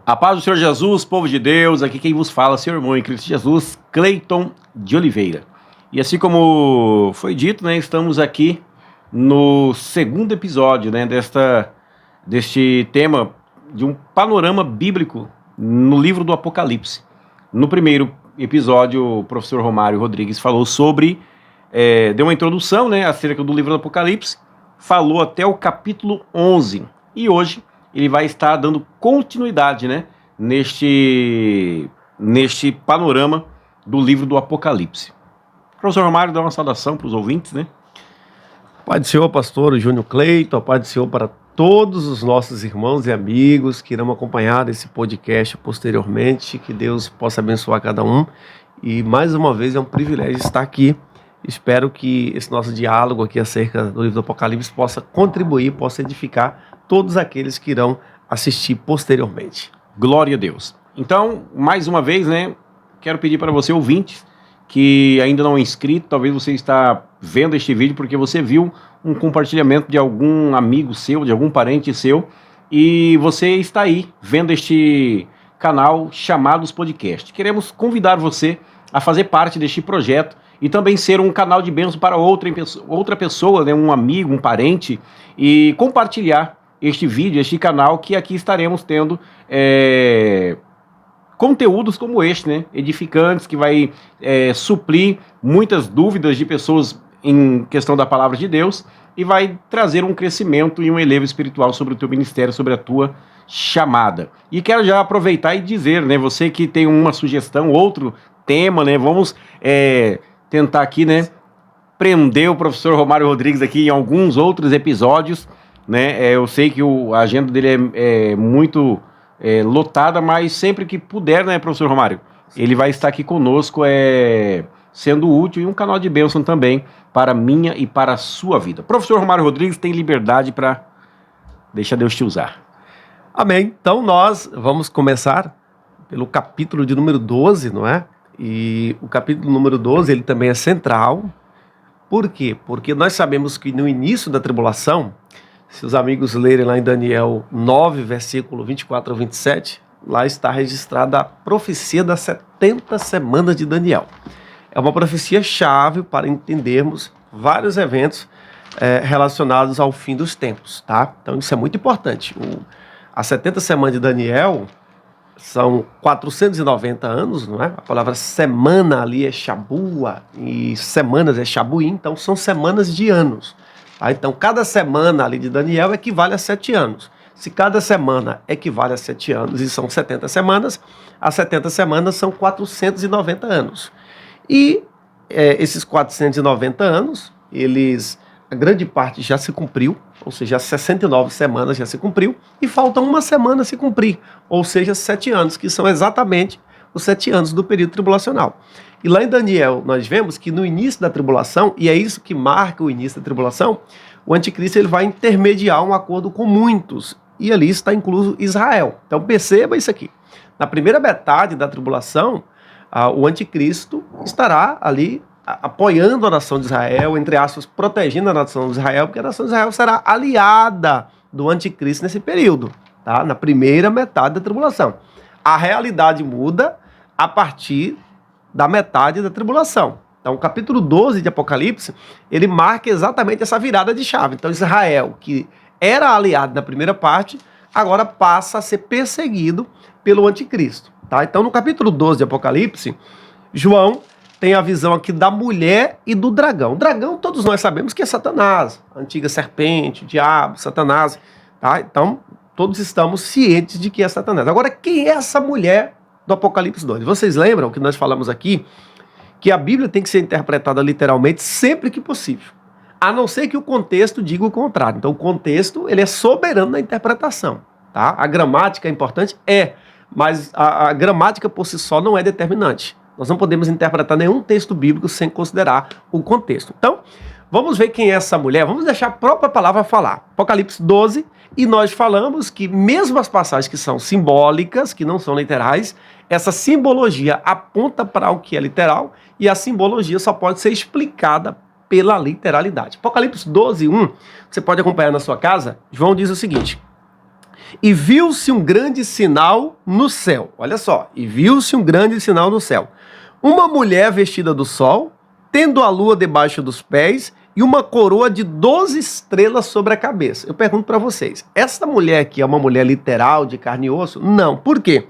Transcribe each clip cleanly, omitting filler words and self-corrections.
A paz do Senhor Jesus, povo de Deus, aqui quem vos fala, seu irmão em Cristo Jesus, Cleiton de Oliveira. E assim como foi dito, né, estamos aqui no segundo episódio, né, deste tema de um panorama bíblico no livro do Apocalipse. No primeiro episódio, o professor Romário Rodrigues falou sobre, deu uma introdução, né, acerca do livro do Apocalipse, falou até o capítulo 11, e hoje ele vai estar dando continuidade, né, neste panorama do livro do Apocalipse. O professor Romário dá uma saudação para os ouvintes, né? Pai do Senhor, pastor Júnior Cleiton, Pai do Senhor para todos os nossos irmãos e amigos que irão acompanhar esse podcast posteriormente, que Deus possa abençoar cada um. E mais uma vez é um privilégio estar aqui. Espero que esse nosso diálogo aqui acerca do livro do Apocalipse possa contribuir, possa edificar todos aqueles que irão assistir posteriormente. Glória a Deus. Então, mais uma vez, né, quero pedir para você, ouvinte, que ainda não é inscrito, talvez você está vendo este vídeo porque você viu um compartilhamento de algum amigo seu, de algum parente seu, e você está aí vendo este canal Chamados Podcast. Queremos convidar você a fazer parte deste projeto e também ser um canal de bênção para outra pessoa, né, um amigo, um parente, e compartilhar este vídeo, este canal, que aqui estaremos tendo conteúdos como este, né, edificantes, que vai suprir muitas dúvidas de pessoas em questão da palavra de Deus e vai trazer um crescimento e um elevo espiritual sobre o teu ministério, sobre a tua chamada. E quero já aproveitar e dizer, né, você que tem uma sugestão, outro tema, né, vamos tentar aqui, né, prender o professor Romário Rodrigues aqui em alguns outros episódios, né? Eu sei que a agenda dele é muito lotada, mas sempre que puder, né, professor Romário, ele vai estar aqui conosco, sendo útil e um canal de bênção também para a minha e para a sua vida. Professor Romário Rodrigues tem liberdade para deixar Deus te usar. Amém. Então nós vamos começar pelo capítulo de número 12, não é? E o capítulo número 12, ele também é central. Por quê? Porque nós sabemos que no início da tribulação, se os amigos lerem lá em Daniel 9, versículo 24 ao 27, lá está registrada a profecia das 70 semanas de Daniel. É uma profecia chave para entendermos vários eventos relacionados ao fim dos tempos, tá? Então isso é muito importante. As 70 semanas de Daniel são 490 anos, não é? A palavra semana ali é Shabua e semanas é Shabuim, então são semanas de anos. Tá? Então, cada semana ali de Daniel equivale a 7 anos. Se cada semana equivale a 7 anos e são 70 semanas, as 70 semanas são 490 anos. E esses 490 anos, a grande parte já se cumpriu, ou seja, as 69 semanas já se cumpriu, e falta uma semana a se cumprir, ou seja, 7 anos, que são exatamente os 7 anos do período tribulacional. E lá em Daniel, nós vemos que no início da tribulação, e é isso que marca o início da tribulação, o anticristo ele vai intermediar um acordo com muitos, e ali está incluso Israel. Então perceba isso aqui. Na primeira metade da tribulação, o anticristo estará ali apoiando a nação de Israel, entre aspas, protegendo a nação de Israel, porque a nação de Israel será aliada do anticristo nesse período, tá? Na primeira metade da tribulação. A realidade muda a partir da metade da tribulação. Então, o capítulo 12 de Apocalipse, ele marca exatamente essa virada de chave. Então, Israel, que era aliado na primeira parte, agora passa a ser perseguido pelo anticristo, tá? Então, no capítulo 12 de Apocalipse, João tem a visão aqui da mulher e do dragão. O dragão, todos nós sabemos que é Satanás, a antiga serpente, o diabo, Satanás, tá? Então, todos estamos cientes de que é Satanás. Agora, quem é essa mulher do Apocalipse 12? Vocês lembram que nós falamos aqui que a Bíblia tem que ser interpretada literalmente sempre que possível, a não ser que o contexto diga o contrário. Então, o contexto, ele é soberano na interpretação, tá? A gramática é importante? Mas a gramática por si só não é determinante. Nós não podemos interpretar nenhum texto bíblico sem considerar o contexto. Então, vamos ver quem é essa mulher. Vamos deixar a própria palavra falar. Apocalipse 12, e nós falamos que mesmo as passagens que são simbólicas, que não são literais, essa simbologia aponta para o que é literal, e a simbologia só pode ser explicada pela literalidade. Apocalipse 12, 1, você pode acompanhar na sua casa. João diz o seguinte: E viu-se um grande sinal no céu. Olha só, e viu-se um grande sinal no céu. Uma mulher vestida do sol, tendo a lua debaixo dos pés e uma coroa de 12 estrelas sobre a cabeça. Eu pergunto para vocês, essa mulher aqui é uma mulher literal, de carne e osso? Não. Por quê?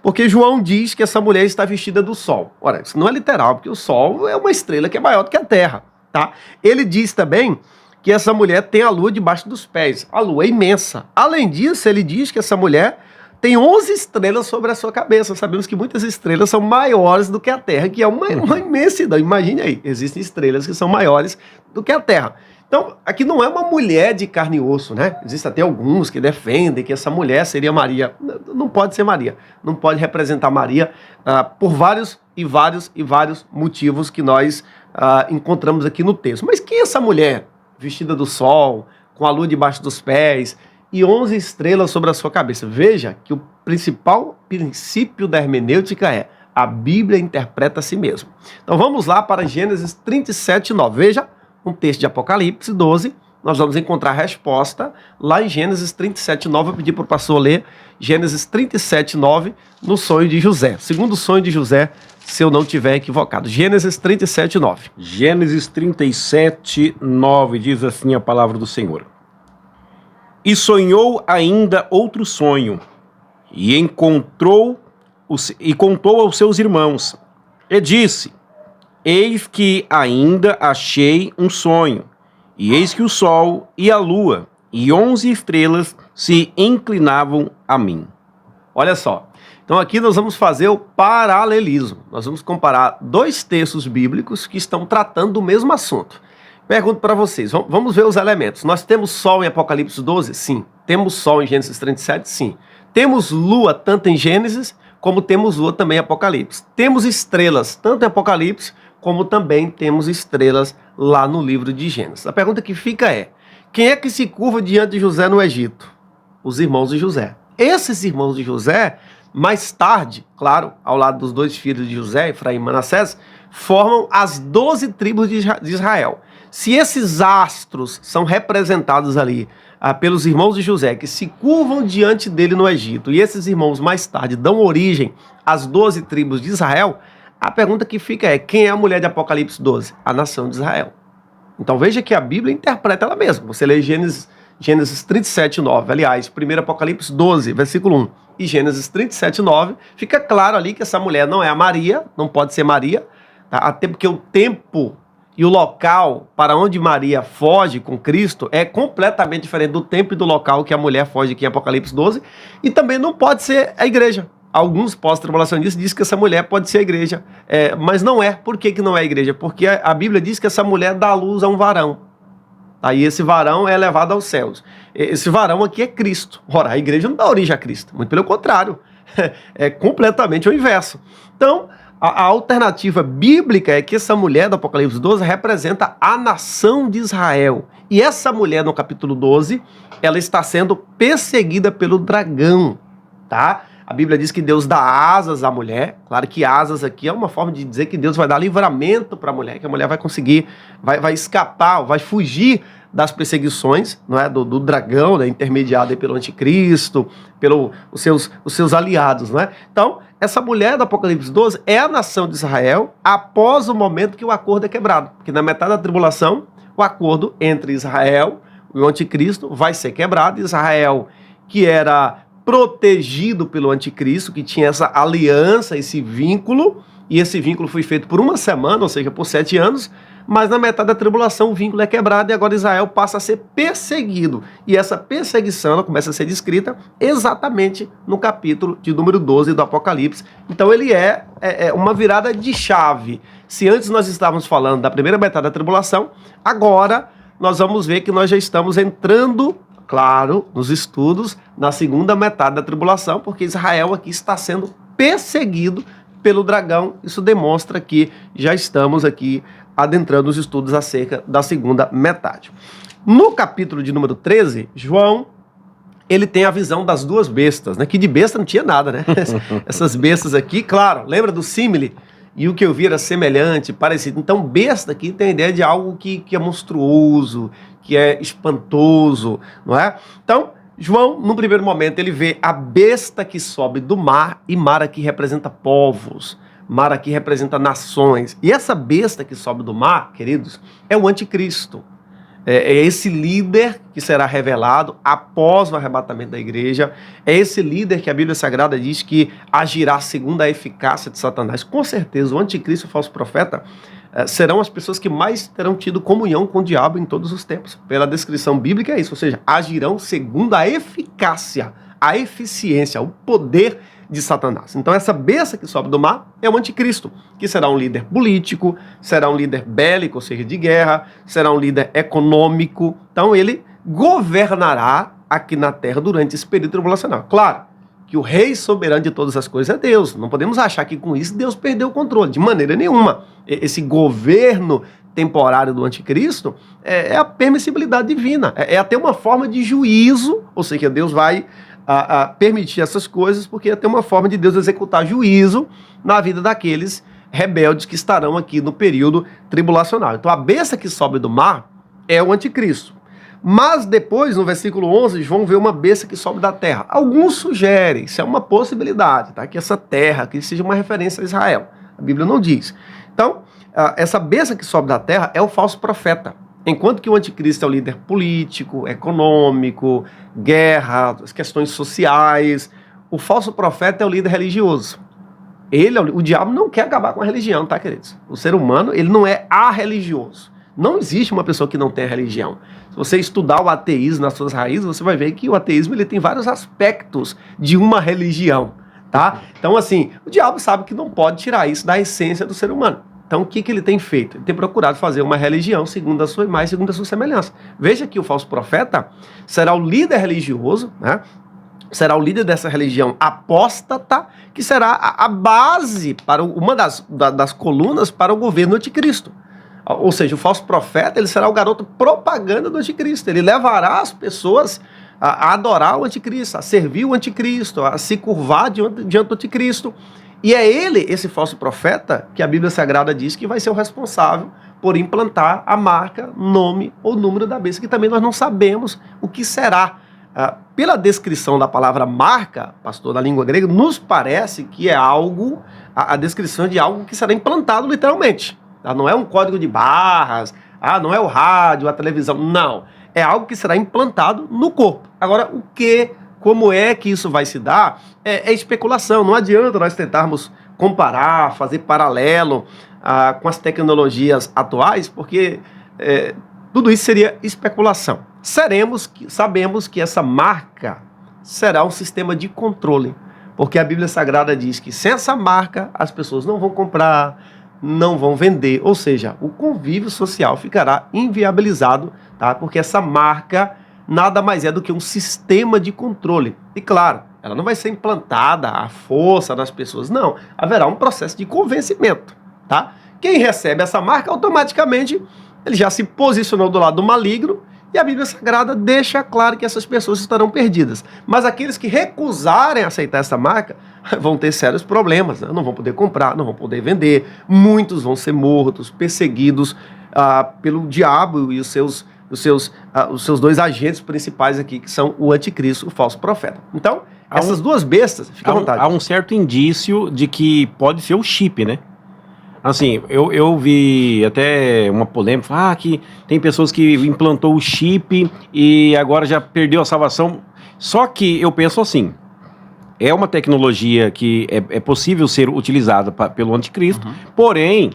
Porque João diz que essa mulher está vestida do sol. Ora, isso não é literal, porque o sol é uma estrela que é maior do que a terra, tá? Ele diz também que essa mulher tem a lua debaixo dos pés. A lua é imensa. Além disso, ele diz que essa mulher tem 11 estrelas sobre a sua cabeça. Sabemos que muitas estrelas são maiores do que a Terra, que é uma imensidão. Imagine aí, existem estrelas que são maiores do que a Terra. Então, aqui não é uma mulher de carne e osso, né? Existem até alguns que defendem que essa mulher seria Maria. Não pode ser Maria. Não pode representar Maria por vários motivos que nós encontramos aqui no texto. Mas quem é essa mulher vestida do sol, com a lua debaixo dos pés e 11 estrelas sobre a sua cabeça? Veja que o principal princípio da hermenêutica é a Bíblia interpreta a si mesma. Então vamos lá para Gênesis 37, 9. Veja um texto de Apocalipse 12, nós vamos encontrar a resposta lá em Gênesis 37, 9. Eu pedi para o pastor ler Gênesis 37, 9 no sonho de José. Segundo o sonho de José, se eu não estiver equivocado. Gênesis 37, 9. Gênesis 37, 9 diz assim a palavra do Senhor. E sonhou ainda outro sonho, e contou aos seus irmãos, e disse: Eis que ainda achei um sonho, e eis que o sol e a lua e 11 estrelas se inclinavam a mim. Olha só, então aqui nós vamos fazer o paralelismo. Nós vamos comparar dois textos bíblicos que estão tratando do mesmo assunto. Pergunto para vocês, vamos ver os elementos. Nós temos sol em Apocalipse 12? Sim. Temos sol em Gênesis 37? Sim. Temos lua tanto em Gênesis, como temos lua também em Apocalipse. Temos estrelas tanto em Apocalipse, como também temos estrelas lá no livro de Gênesis. A pergunta que fica é, quem é que se curva diante de José no Egito? Os irmãos de José. Esses irmãos de José, mais tarde, claro, ao lado dos dois filhos de José, Efraim e Manassés, formam as 12 tribos de Israel. Se esses astros são representados ali pelos irmãos de José, que se curvam diante dele no Egito, e esses irmãos mais tarde dão origem às 12 tribos de Israel, a pergunta que fica é, quem é a mulher de Apocalipse 12? A nação de Israel. Então veja que a Bíblia interpreta ela mesma. Você lê Gênesis 37, 9, aliás, 1 Apocalipse 12, versículo 1, e Gênesis 37, 9, fica claro ali que essa mulher não é a Maria, não pode ser Maria, tá? Até porque o tempo e o local para onde Maria foge com Cristo é completamente diferente do tempo e do local que a mulher foge aqui em Apocalipse 12, e também não pode ser a igreja. Alguns pós-tribulacionistas dizem que essa mulher pode ser a igreja, mas não é. Por que não é a igreja? Porque a Bíblia diz que essa mulher dá luz a um varão. Aí esse varão é levado aos céus. Esse varão aqui é Cristo. Ora, a igreja não dá origem a Cristo, muito pelo contrário. É completamente o inverso. Então, a alternativa bíblica é que essa mulher do Apocalipse 12 representa a nação de Israel. E essa mulher, no capítulo 12, ela está sendo perseguida pelo dragão, tá? A Bíblia diz que Deus dá asas à mulher. Claro que asas aqui é uma forma de dizer que Deus vai dar livramento para a mulher, que a mulher vai conseguir, vai escapar, vai fugir das perseguições, não é, do dragão, né, intermediado aí pelo anticristo, pelos seus aliados, não é? Então, essa mulher do Apocalipse 12 é a nação de Israel após o momento que o acordo é quebrado. Porque na metade da tribulação, o acordo entre Israel e o anticristo vai ser quebrado. Israel, que era protegido pelo anticristo, que tinha essa aliança, esse vínculo, e esse vínculo foi feito por uma semana, ou seja, por 7 anos, mas na metade da tribulação o vínculo é quebrado e agora Israel passa a ser perseguido. E essa perseguição ela começa a ser descrita exatamente no capítulo de número 12 do Apocalipse. Então ele é uma virada de chave. Se antes nós estávamos falando da primeira metade da tribulação, agora nós vamos ver que nós já estamos entrando, claro, nos estudos, na segunda metade da tribulação, porque Israel aqui está sendo perseguido pelo dragão. Isso demonstra que já estamos aqui adentrando os estudos acerca da segunda metade. No capítulo de número 13, João, ele tem a visão das duas bestas, né? Que de besta não tinha nada, né? Essas bestas aqui, claro, lembra do símile? E o que eu vi era semelhante, parecido. Então, besta aqui tem a ideia de algo que é monstruoso, que é espantoso, não é? Então, João, num primeiro momento, ele vê a besta que sobe do mar, e mar aqui representa povos, mar aqui representa nações. E essa besta que sobe do mar, queridos, é o anticristo. É esse líder que será revelado após o arrebatamento da igreja. É esse líder que a Bíblia Sagrada diz que agirá segundo a eficácia de Satanás. Com certeza, o anticristo e o falso profeta serão as pessoas que mais terão tido comunhão com o diabo em todos os tempos. Pela descrição bíblica é isso, ou seja, agirão segundo a eficácia, a eficiência, o poder de Satanás. Então essa besta que sobe do mar é o anticristo, que será um líder político, será um líder bélico, ou seja, de guerra, será um líder econômico. Então ele governará aqui na terra durante esse período tribulacional. Claro que o rei soberano de todas as coisas é Deus. Não podemos achar que com isso Deus perdeu o controle, de maneira nenhuma. Esse governo temporário do anticristo é a permissibilidade divina, é até uma forma de juízo, ou seja, Deus vai a permitir essas coisas, porque é ter uma forma de Deus executar juízo na vida daqueles rebeldes que estarão aqui no período tribulacional. Então a besta que sobe do mar é o anticristo. Mas depois, no versículo 11, João vê uma besta que sobe da terra. Alguns sugerem, isso é uma possibilidade, tá? Que essa terra que seja uma referência a Israel. A Bíblia não diz. Então, essa besta que sobe da terra é o falso profeta. Enquanto que o anticristo é o líder político, econômico, guerra, as questões sociais, o falso profeta é o líder religioso. O diabo não quer acabar com a religião, tá, queridos? O ser humano, ele não é arreligioso. Não existe uma pessoa que não tenha religião. Se você estudar o ateísmo nas suas raízes, você vai ver que o ateísmo ele tem vários aspectos de uma religião, tá? Então, assim, o diabo sabe que não pode tirar isso da essência do ser humano. Então, o que ele tem feito? Ele tem procurado fazer uma religião segundo a sua imagem, segundo a sua semelhança. Veja que o falso profeta será o líder religioso, né? Será o líder dessa religião apóstata, que será a base para uma das colunas para o governo anticristo. Ou seja, o falso profeta ele será o garoto propaganda do anticristo. Ele levará as pessoas a adorar o anticristo, a servir o anticristo, a se curvar diante do anticristo. E é ele, esse falso profeta, que a Bíblia Sagrada diz que vai ser o responsável por implantar a marca, nome ou número da besta, que também nós não sabemos o que será. Pela descrição da palavra marca, pastor, da língua grega, nos parece que é algo, a descrição de algo que será implantado literalmente. Tá? Não é um código de barras, não é o rádio, a televisão, não. É algo que será implantado no corpo. Agora, como é que isso vai se dar? É especulação. Não adianta nós tentarmos comparar, fazer paralelo com as tecnologias atuais, porque tudo isso seria especulação. Sabemos que essa marca será um sistema de controle, porque a Bíblia Sagrada diz que sem essa marca as pessoas não vão comprar, não vão vender, ou seja, o convívio social ficará inviabilizado, tá? Porque essa marca nada mais é do que um sistema de controle. E claro, ela não vai ser implantada à força das pessoas, não. Haverá um processo de convencimento, tá? Quem recebe essa marca, automaticamente, ele já se posicionou do lado do maligno, e a Bíblia Sagrada deixa claro que essas pessoas estarão perdidas. Mas aqueles que recusarem aceitar essa marca vão ter sérios problemas, né? Não vão poder comprar, não vão poder vender, muitos vão ser mortos, perseguidos pelo diabo e os seus dois agentes principais aqui, que são o anticristo e o falso profeta. Então, essas duas bestas, fica à vontade. Há um certo indício de que pode ser o chip, né? Assim, eu vi até uma polêmica, que tem pessoas que implantou o chip e agora já perdeu a salvação. Só que eu penso assim, é uma tecnologia que é possível ser utilizada pelo anticristo, porém,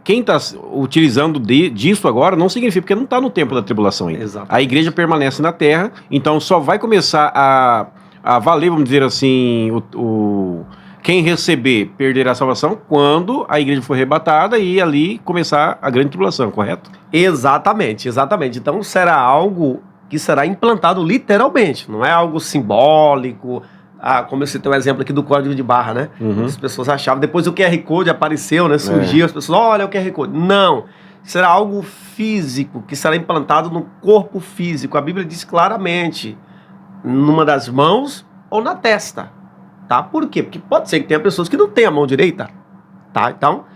quem está utilizando disso agora não significa, porque não está no tempo da tribulação ainda. Exatamente. A igreja permanece na terra, então só vai começar a valer, vamos dizer assim, quem receber perderá a salvação quando a igreja for arrebatada e ali começar a grande tribulação, correto? Exatamente. Então será algo que será implantado literalmente, não é algo simbólico, como eu citei um exemplo aqui do código de barra, né? As pessoas achavam, depois o QR Code apareceu, né? Surgiu, as pessoas, olha o QR Code. Não, será algo físico, que será implantado no corpo físico. A Bíblia diz claramente, numa das mãos ou na testa. Tá? Por quê? Porque pode ser que tenha pessoas que não têm a mão direita, tá? Então,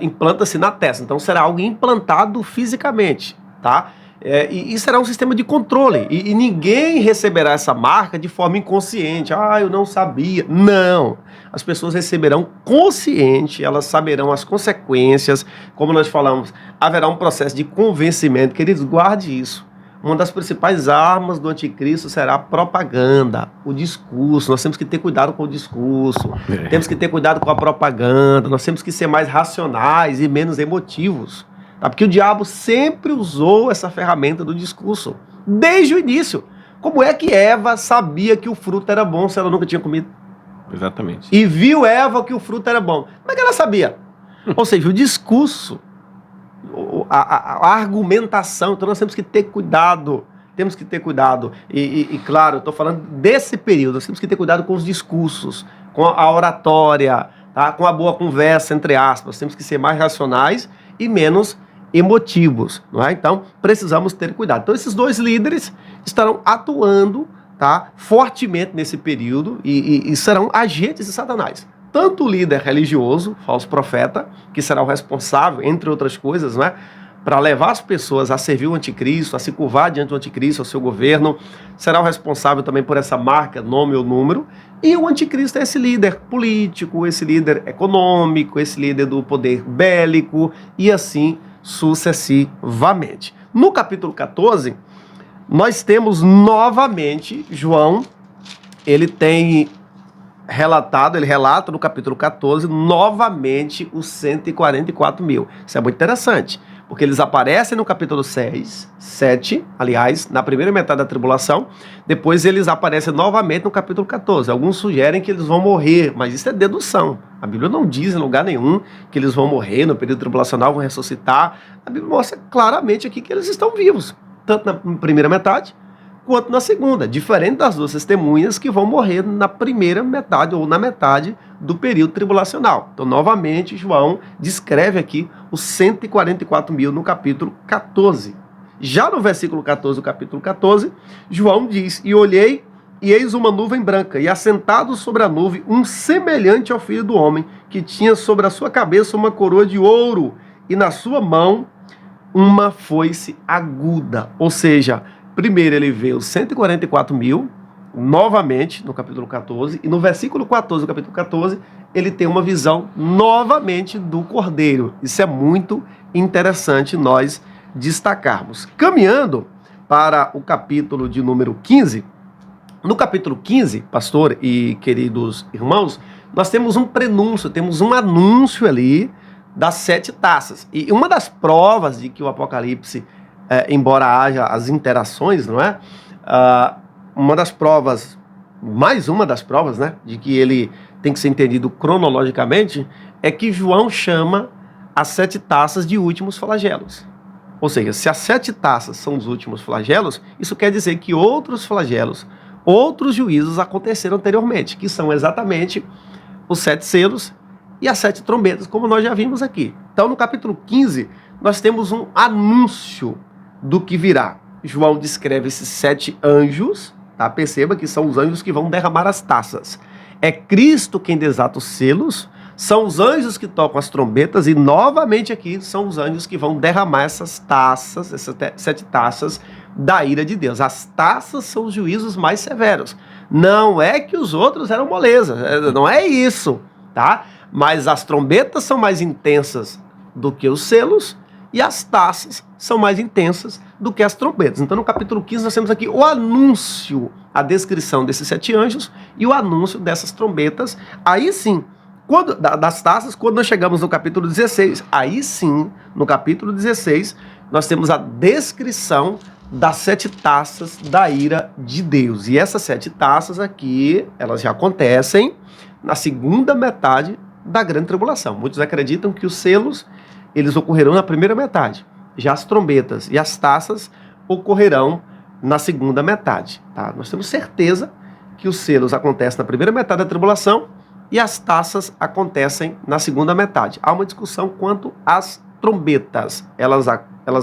implanta-se na testa. Então, será algo implantado fisicamente, tá? E será um sistema de controle. E ninguém receberá essa marca de forma inconsciente. Eu não sabia. Não. As pessoas receberão consciente, elas saberão as consequências. Como nós falamos, haverá um processo de convencimento. Queridos, guarde isso. Uma das principais armas do anticristo será a propaganda, o discurso. Nós temos que ter cuidado com o discurso. Temos que ter cuidado com a propaganda. Nós temos que ser mais racionais e menos emotivos. Porque o diabo sempre usou essa ferramenta do discurso, desde o início. Como é que Eva sabia que o fruto era bom se ela nunca tinha comido? Exatamente. E viu Eva que o fruto era bom. Como é que ela sabia? Ou seja, o discurso, a argumentação. Então nós temos que ter cuidado. Temos que ter cuidado. E claro, eu estou falando desse período. Nós temos que ter cuidado com os discursos, com a oratória, tá? Com a boa conversa, entre aspas. Temos que ser mais racionais e menos emotivos, não é? Então, precisamos ter cuidado. Então, esses dois líderes estarão atuando, tá, fortemente nesse período e serão agentes de Satanás. Tanto o líder religioso, falso profeta, que será o responsável, entre outras coisas, não é, para levar as pessoas a servir o anticristo, a se curvar diante do anticristo, ao seu governo, será o responsável também por essa marca, nome ou número, e o anticristo é esse líder político, esse líder econômico, esse líder do poder bélico, e assim sucessivamente. No capítulo 14, nós temos novamente João, ele relata no capítulo 14, novamente os 144 mil. Isso é muito interessante, porque eles aparecem no capítulo 7, aliás, na primeira metade da tribulação, depois eles aparecem novamente no capítulo 14. Alguns sugerem que eles vão morrer, mas isso é dedução. A Bíblia não diz em lugar nenhum que eles vão morrer no período tribulacional, vão ressuscitar. A Bíblia mostra claramente aqui que eles estão vivos, tanto na primeira metade quanto na segunda, diferente das duas testemunhas que vão morrer na primeira metade ou na metade do período tribulacional. Então, novamente, João descreve aqui os 144 mil no capítulo 14. Já no versículo 14 do capítulo 14, João diz: "E olhei, e eis uma nuvem branca, e assentado sobre a nuvem, um semelhante ao Filho do Homem, que tinha sobre a sua cabeça uma coroa de ouro, e na sua mão uma foice aguda." Ou seja, primeiro ele vê os 144 mil, novamente, no capítulo 14, e no versículo 14 do capítulo 14, ele tem uma visão novamente do Cordeiro. Isso é muito interessante nós destacarmos. Caminhando para o capítulo de número 15, no capítulo 15, pastor e queridos irmãos, nós temos um prenúncio, temos um anúncio ali das 7 taças. E uma das provas de que o Apocalipse, embora haja as interações, não é? Mais uma das provas, né, de que ele tem que ser entendido cronologicamente, é que João chama as 7 taças de últimos flagelos. Ou seja, se as 7 taças são os últimos flagelos, isso quer dizer que outros flagelos, outros juízos aconteceram anteriormente, que são exatamente os 7 selos e as 7 trombetas, como nós já vimos aqui. Então, no capítulo 15, nós temos um anúncio do que virá. João descreve esses 7 anjos, tá? Perceba que são os anjos que vão derramar as taças. É Cristo quem desata os selos, são os anjos que tocam as trombetas, e novamente aqui são os anjos que vão derramar essas taças, essas 7 taças da ira de Deus. As taças são os juízos mais severos. Não é que os outros eram moleza, não é isso, tá? Mas as trombetas são mais intensas do que os selos, e as taças são mais intensas do que as trombetas. Então, no capítulo 15, nós temos aqui o anúncio, a descrição desses 7 anjos e o anúncio dessas trombetas. Aí sim, das taças, quando nós chegamos no capítulo 16, aí sim, no capítulo 16, nós temos a descrição das 7 taças da ira de Deus. E essas 7 taças aqui, elas já acontecem na segunda metade da grande tribulação. Muitos acreditam que os selos, eles ocorrerão na primeira metade. Já as trombetas e as taças ocorrerão na segunda metade. Tá? Nós temos certeza que os selos acontecem na primeira metade da tribulação e as taças acontecem na segunda metade. Há uma discussão quanto às trombetas. Elas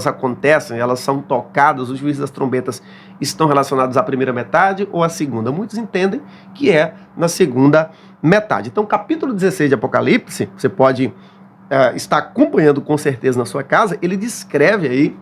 acontecem, elas são tocadas, os juízes das trombetas estão relacionados à primeira metade ou à segunda. Muitos entendem que é na segunda metade. Então, capítulo 16 de Apocalipse, você pode estar acompanhando com certeza na sua casa, ele descreve aí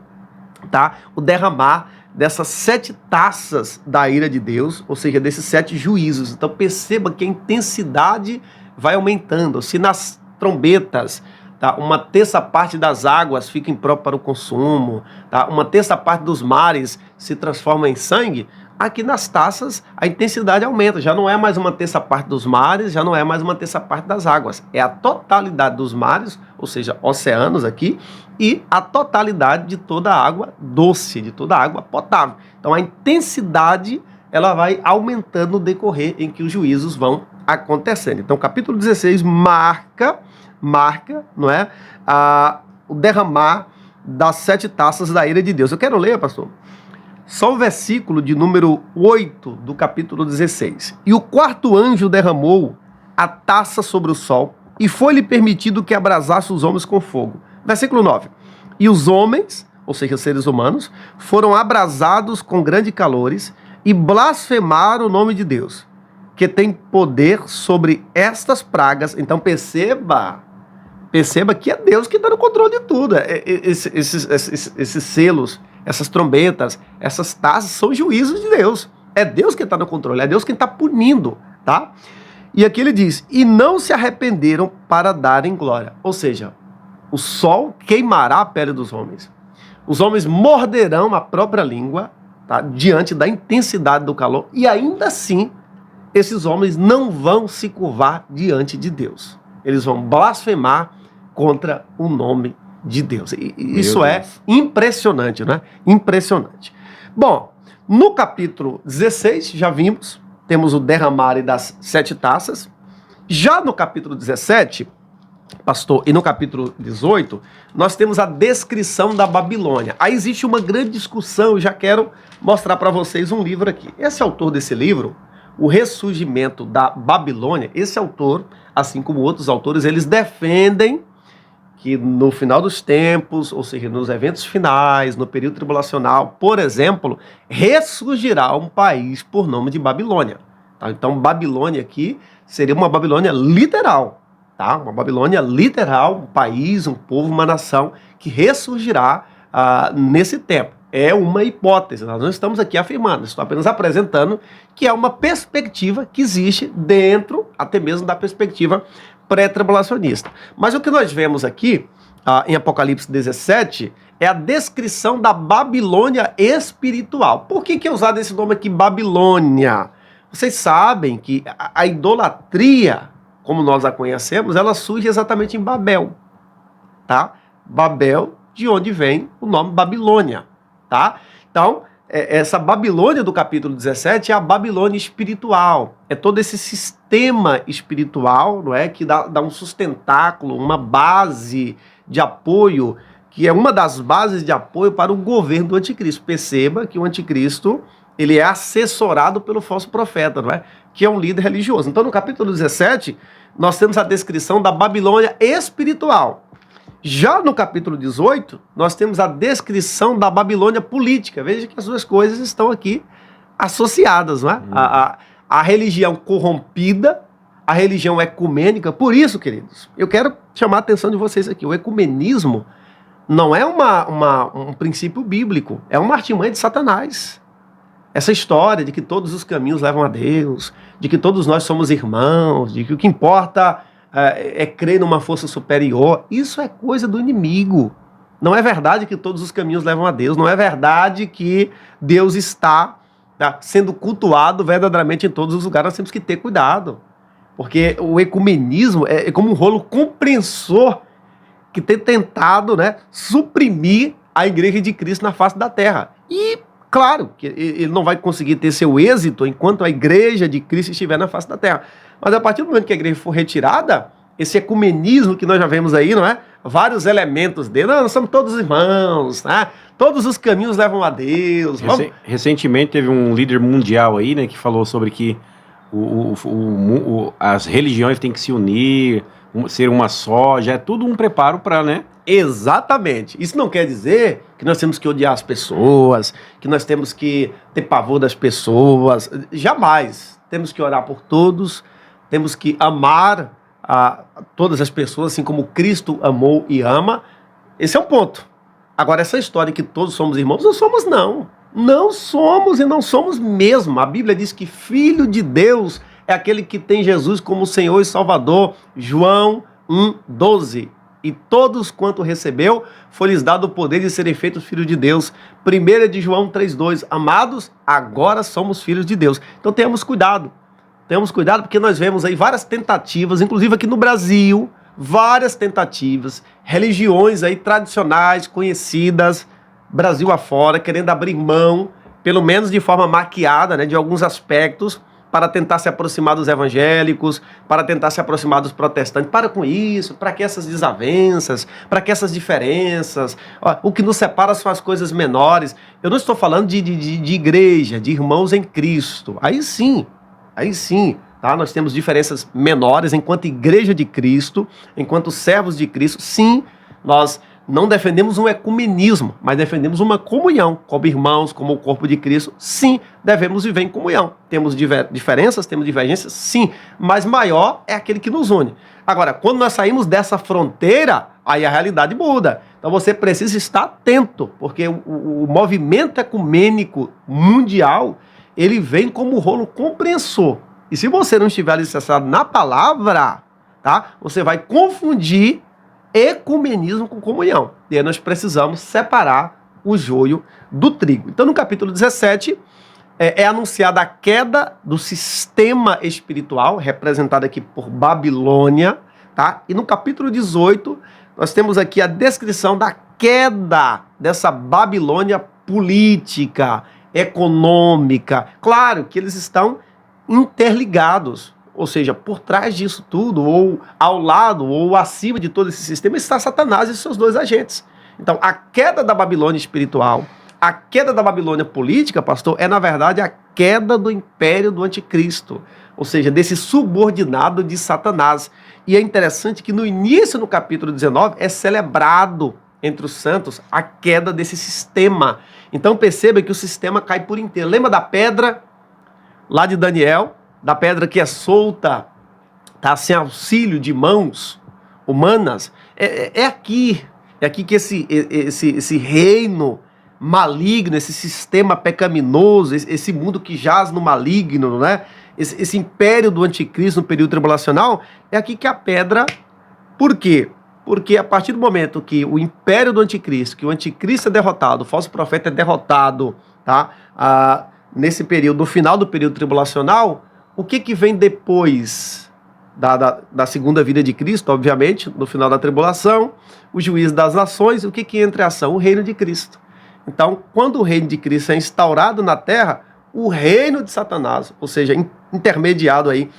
tá? O derramar dessas 7 taças da ira de Deus, ou seja, desses 7 juízos. Então perceba que a intensidade vai aumentando. Se nas trombetas, tá, 1/3 parte das águas fica imprópria para o consumo, tá, 1/3 parte dos mares se transforma em sangue, aqui nas taças a intensidade aumenta. Já não é mais 1/3 parte dos mares, já não é mais 1/3 parte das águas. É a totalidade dos mares, ou seja, oceanos aqui, e a totalidade de toda a água doce, de toda a água potável. Então a intensidade ela vai aumentando no decorrer em que os juízos vão acontecendo. Então o capítulo 16 marca, não é, o derramar das 7 taças da ira de Deus. Eu quero ler, pastor, só o versículo de número 8 do capítulo 16. E o 4º anjo derramou a taça sobre o sol, e foi-lhe permitido que abrasasse os homens com fogo. Versículo 9. E os homens, ou seja, os seres humanos, foram abrasados com grandes calores e blasfemaram o nome de Deus, que tem poder sobre estas pragas. Então perceba que é Deus que está no controle de tudo. Esses selos, essas trombetas, essas taças são juízos de Deus. É Deus que está no controle, é Deus quem está punindo, tá? E aqui ele diz, e não se arrependeram para darem glória. Ou seja, o sol queimará a pele dos homens. Os homens morderão a própria língua, tá, diante da intensidade do calor. E ainda assim, esses homens não vão se curvar diante de Deus. Eles vão blasfemar contra o nome de Deus. E isso é impressionante, né? Impressionante. Bom, no capítulo 16, já vimos, temos o derramar das 7 taças. Já no capítulo 17, pastor, e no capítulo 18, nós temos a descrição da Babilônia. Aí existe uma grande discussão, eu já quero mostrar para vocês um livro aqui. Esse autor desse livro, O Ressurgimento da Babilônia, esse autor, assim como outros autores, eles defendem que no final dos tempos, ou seja, nos eventos finais, no período tribulacional, por exemplo, ressurgirá um país por nome de Babilônia. Tá? Então, Babilônia aqui seria uma Babilônia literal, tá? Uma Babilônia literal, um país, um povo, uma nação que ressurgirá nesse tempo. É uma hipótese, nós não estamos aqui afirmando, estou apenas apresentando que é uma perspectiva que existe dentro, até mesmo da perspectiva pré-tribulacionista. Mas o que nós vemos aqui, em Apocalipse 17, é a descrição da Babilônia espiritual. Por que é usado esse nome aqui, Babilônia? Vocês sabem que a idolatria, como nós a conhecemos, ela surge exatamente em Babel, tá? Babel, de onde vem o nome Babilônia, tá? Então, essa Babilônia do capítulo 17 é a Babilônia espiritual. É todo esse sistema espiritual, não é, que dá um sustentáculo, uma base de apoio, que é uma das bases de apoio para o governo do anticristo. Perceba que o anticristo, ele é assessorado pelo falso profeta, não é? Que é um líder religioso. Então, no capítulo 17, nós temos a descrição da Babilônia espiritual. Já no capítulo 18, nós temos a descrição da Babilônia política. Veja que as duas coisas estão aqui associadas, não é? A religião corrompida, a religião ecumênica. Por isso, queridos, eu quero chamar a atenção de vocês aqui. O ecumenismo não é um princípio bíblico, é uma artimanha de Satanás. Essa história de que todos os caminhos levam a Deus, de que todos nós somos irmãos, de que o que importa é crer numa força superior, isso é coisa do inimigo. Não é verdade que todos os caminhos levam a Deus, não é verdade que Deus está sendo cultuado verdadeiramente em todos os lugares. Nós temos que ter cuidado, porque o ecumenismo é como um rolo compressor que tem tentado, né, suprimir a igreja de Cristo na face da terra. E claro que ele não vai conseguir ter seu êxito enquanto a igreja de Cristo estiver na face da terra. Mas a partir do momento que a igreja for retirada, esse ecumenismo que nós já vemos aí, não é? Vários elementos dele, nós somos todos irmãos, né? Todos os caminhos levam a Deus. Recentemente teve um líder mundial aí, né, que falou sobre que as religiões têm que se unir, ser uma só, já é tudo um preparo para, né? Exatamente. Isso não quer dizer que nós temos que odiar as pessoas, que nós temos que ter pavor das pessoas. Jamais. Temos que orar por todos, temos que amar a todas as pessoas, assim como Cristo amou e ama. Esse é um ponto. Agora, essa história que todos somos irmãos, não somos não. Não somos e não somos mesmo. A Bíblia diz que filho de Deus é aquele que tem Jesus como Senhor e Salvador. João 1,12. E todos quanto recebeu, foi-lhes dado o poder de serem feitos filhos de Deus. 1 de João 3,2. Amados, agora somos filhos de Deus. Então tenhamos cuidado. Tenhamos cuidado porque nós vemos aí várias tentativas, inclusive aqui no Brasil, várias tentativas, religiões aí tradicionais, conhecidas, Brasil afora, querendo abrir mão, pelo menos de forma maquiada, né, de alguns aspectos, para tentar se aproximar dos evangélicos, para tentar se aproximar dos protestantes. Para com isso, para que essas desavenças, para que essas diferenças, o que nos separa são as coisas menores. Eu não estou falando de igreja, de irmãos em Cristo. Aí sim, tá? Nós temos diferenças menores enquanto igreja de Cristo, enquanto servos de Cristo. Sim, nós não defendemos um ecumenismo, mas defendemos uma comunhão como irmãos, como o corpo de Cristo. Sim, devemos viver em comunhão. Temos diferenças, temos divergências, sim, mas maior é aquele que nos une. Agora, quando nós saímos dessa fronteira, aí a realidade muda. Então você precisa estar atento, porque o movimento ecumênico mundial, ele vem como rolo compressor. E se você não estiver alicerçado na palavra, tá? Você vai confundir ecumenismo com comunhão. E aí nós precisamos separar o joio do trigo. Então no capítulo 17 é anunciada a queda do sistema espiritual, representado aqui por Babilônia, tá? E no capítulo 18 nós temos aqui a descrição da queda dessa Babilônia política, econômica. Claro que eles estão interligados. Ou seja, por trás disso tudo, ou ao lado, ou acima de todo esse sistema, está Satanás e seus dois agentes. Então, a queda da Babilônia espiritual, a queda da Babilônia política, pastor, é, na verdade, a queda do império do anticristo. Ou seja, desse subordinado de Satanás. E é interessante que no início, no capítulo 19, é celebrado entre os santos a queda desse sistema. Então, perceba que o sistema cai por inteiro. Lembra da pedra lá de Daniel? Da pedra que é solta, tá, sem auxílio de mãos humanas, é aqui que esse reino maligno, esse sistema pecaminoso, esse mundo que jaz no maligno, né? Esse império do anticristo no período tribulacional, é aqui que a pedra... Por quê? Porque a partir do momento que o império do anticristo, que o anticristo é derrotado, o falso profeta é derrotado, tá? Nesse período, no final do período tribulacional, o que vem depois da segunda vida de Cristo? Obviamente, no final da tribulação, o juízo das nações. O que entra em ação? O reino de Cristo. Então, quando o reino de Cristo é instaurado na terra, o reino de Satanás, ou seja, intermediado aí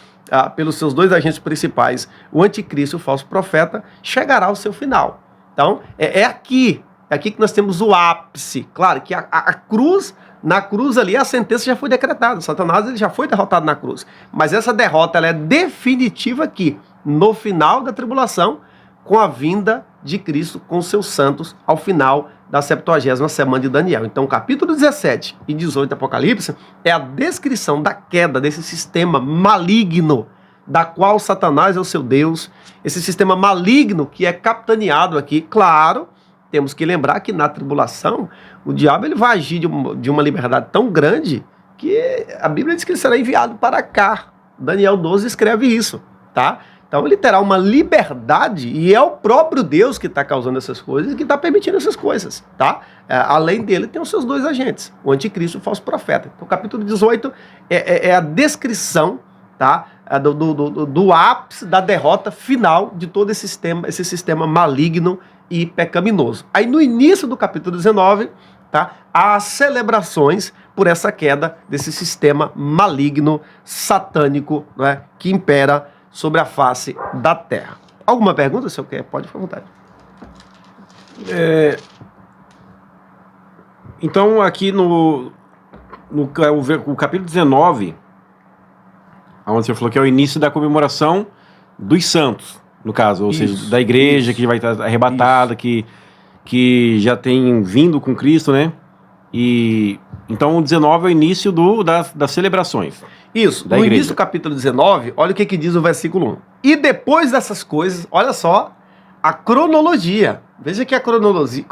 pelos seus dois agentes principais, o anticristo e o falso profeta, chegará ao seu final. Então, é aqui que nós temos o ápice. Claro que a cruz... Na cruz ali a sentença já foi decretada. Satanás ele já foi derrotado na cruz. Mas essa derrota ela é definitiva aqui, no final da tribulação, com a vinda de Cristo com seus santos ao final da 70ª semana de Daniel. Então, capítulo 17 e 18 do Apocalipse é a descrição da queda desse sistema maligno, da qual Satanás é o seu Deus. Esse sistema maligno que é capitaneado aqui, claro. Temos que lembrar que na tribulação, o diabo ele vai agir de uma liberdade tão grande que a Bíblia diz que ele será enviado para cá. Daniel 12 escreve isso, tá? Então ele terá uma liberdade e é o próprio Deus que está causando essas coisas e que está permitindo essas coisas, tá? Além dele tem os seus dois agentes, o anticristo e o falso profeta. Então o capítulo 18 é a descrição, tá? Do ápice da derrota final de todo esse sistema maligno e pecaminoso. Aí no início do capítulo 19, tá, há as celebrações por essa queda desse sistema maligno, satânico, né, que impera sobre a face da terra. Alguma pergunta, se eu quer? Pode ficar à vontade. Então aqui no capítulo 19, onde você falou que é o início da comemoração dos santos, no caso, ou seja, da igreja que vai estar arrebatada, que já tem vindo com Cristo, né? E então o 19 é o início das celebrações. Isso, no início do capítulo 19, olha o que diz o versículo 1. E depois dessas coisas, olha só a cronologia. Veja que a cronologia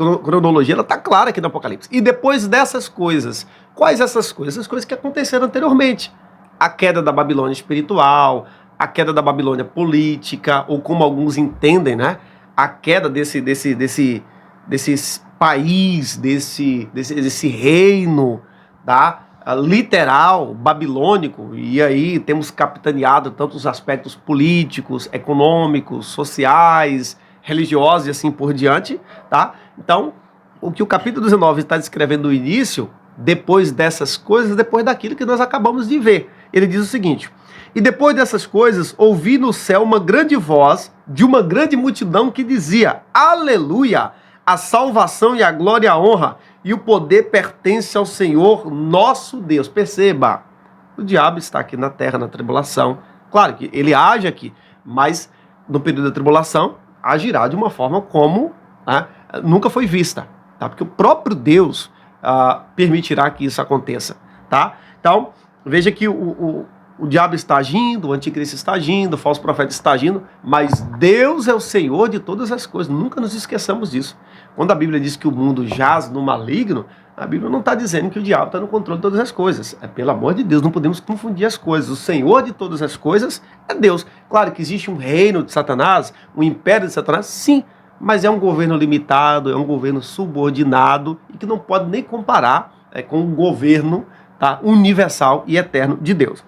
ela está clara aqui no Apocalipse. E depois dessas coisas, quais essas coisas? As coisas que aconteceram anteriormente. A queda da Babilônia espiritual, a queda da Babilônia política, ou como alguns entendem, né? A queda desse país, desse reino, tá? Literal, babilônico, e aí temos capitaneado tanto os aspectos políticos, econômicos, sociais, religiosos e assim por diante, tá? Então, o que o capítulo 19 está descrevendo no início, depois dessas coisas, depois daquilo que nós acabamos de ver. Ele diz o seguinte: e depois dessas coisas, ouvi no céu uma grande voz de uma grande multidão que dizia: Aleluia! A salvação e a glória e a honra e o poder pertence ao Senhor nosso Deus. Perceba, o diabo está aqui na terra, na tribulação. Claro que ele age aqui, mas no período da tribulação, agirá de uma forma como, né, nunca foi vista, tá? Porque o próprio Deus permitirá que isso aconteça, tá? Então, veja que o diabo está agindo, o anticristo está agindo, o falso profeta está agindo, mas Deus é o Senhor de todas as coisas. Nunca nos esqueçamos disso. Quando a Bíblia diz que o mundo jaz no maligno, a Bíblia não está dizendo que o diabo está no controle de todas as coisas. Pelo amor de Deus, não podemos confundir as coisas. O Senhor de todas as coisas é Deus. Claro que existe um reino de Satanás, um império de Satanás, sim, mas é um governo limitado, é um governo subordinado e que não pode nem comparar com o governo, tá, universal e eterno de Deus.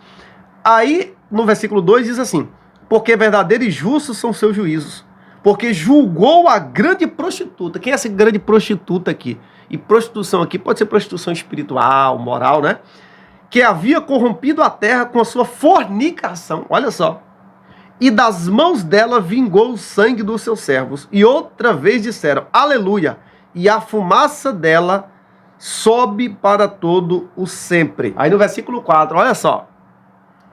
Aí, no versículo 2 diz assim: porque verdadeiros e justos são seus juízos, porque julgou a grande prostituta. Quem é essa grande prostituta aqui? E prostituição aqui pode ser prostituição espiritual, moral, né? Que havia corrompido a terra com a sua fornicação. Olha só. E das mãos dela vingou o sangue dos seus servos. E outra vez disseram: Aleluia! E a fumaça dela sobe para todo o sempre. Aí no versículo 4, olha só.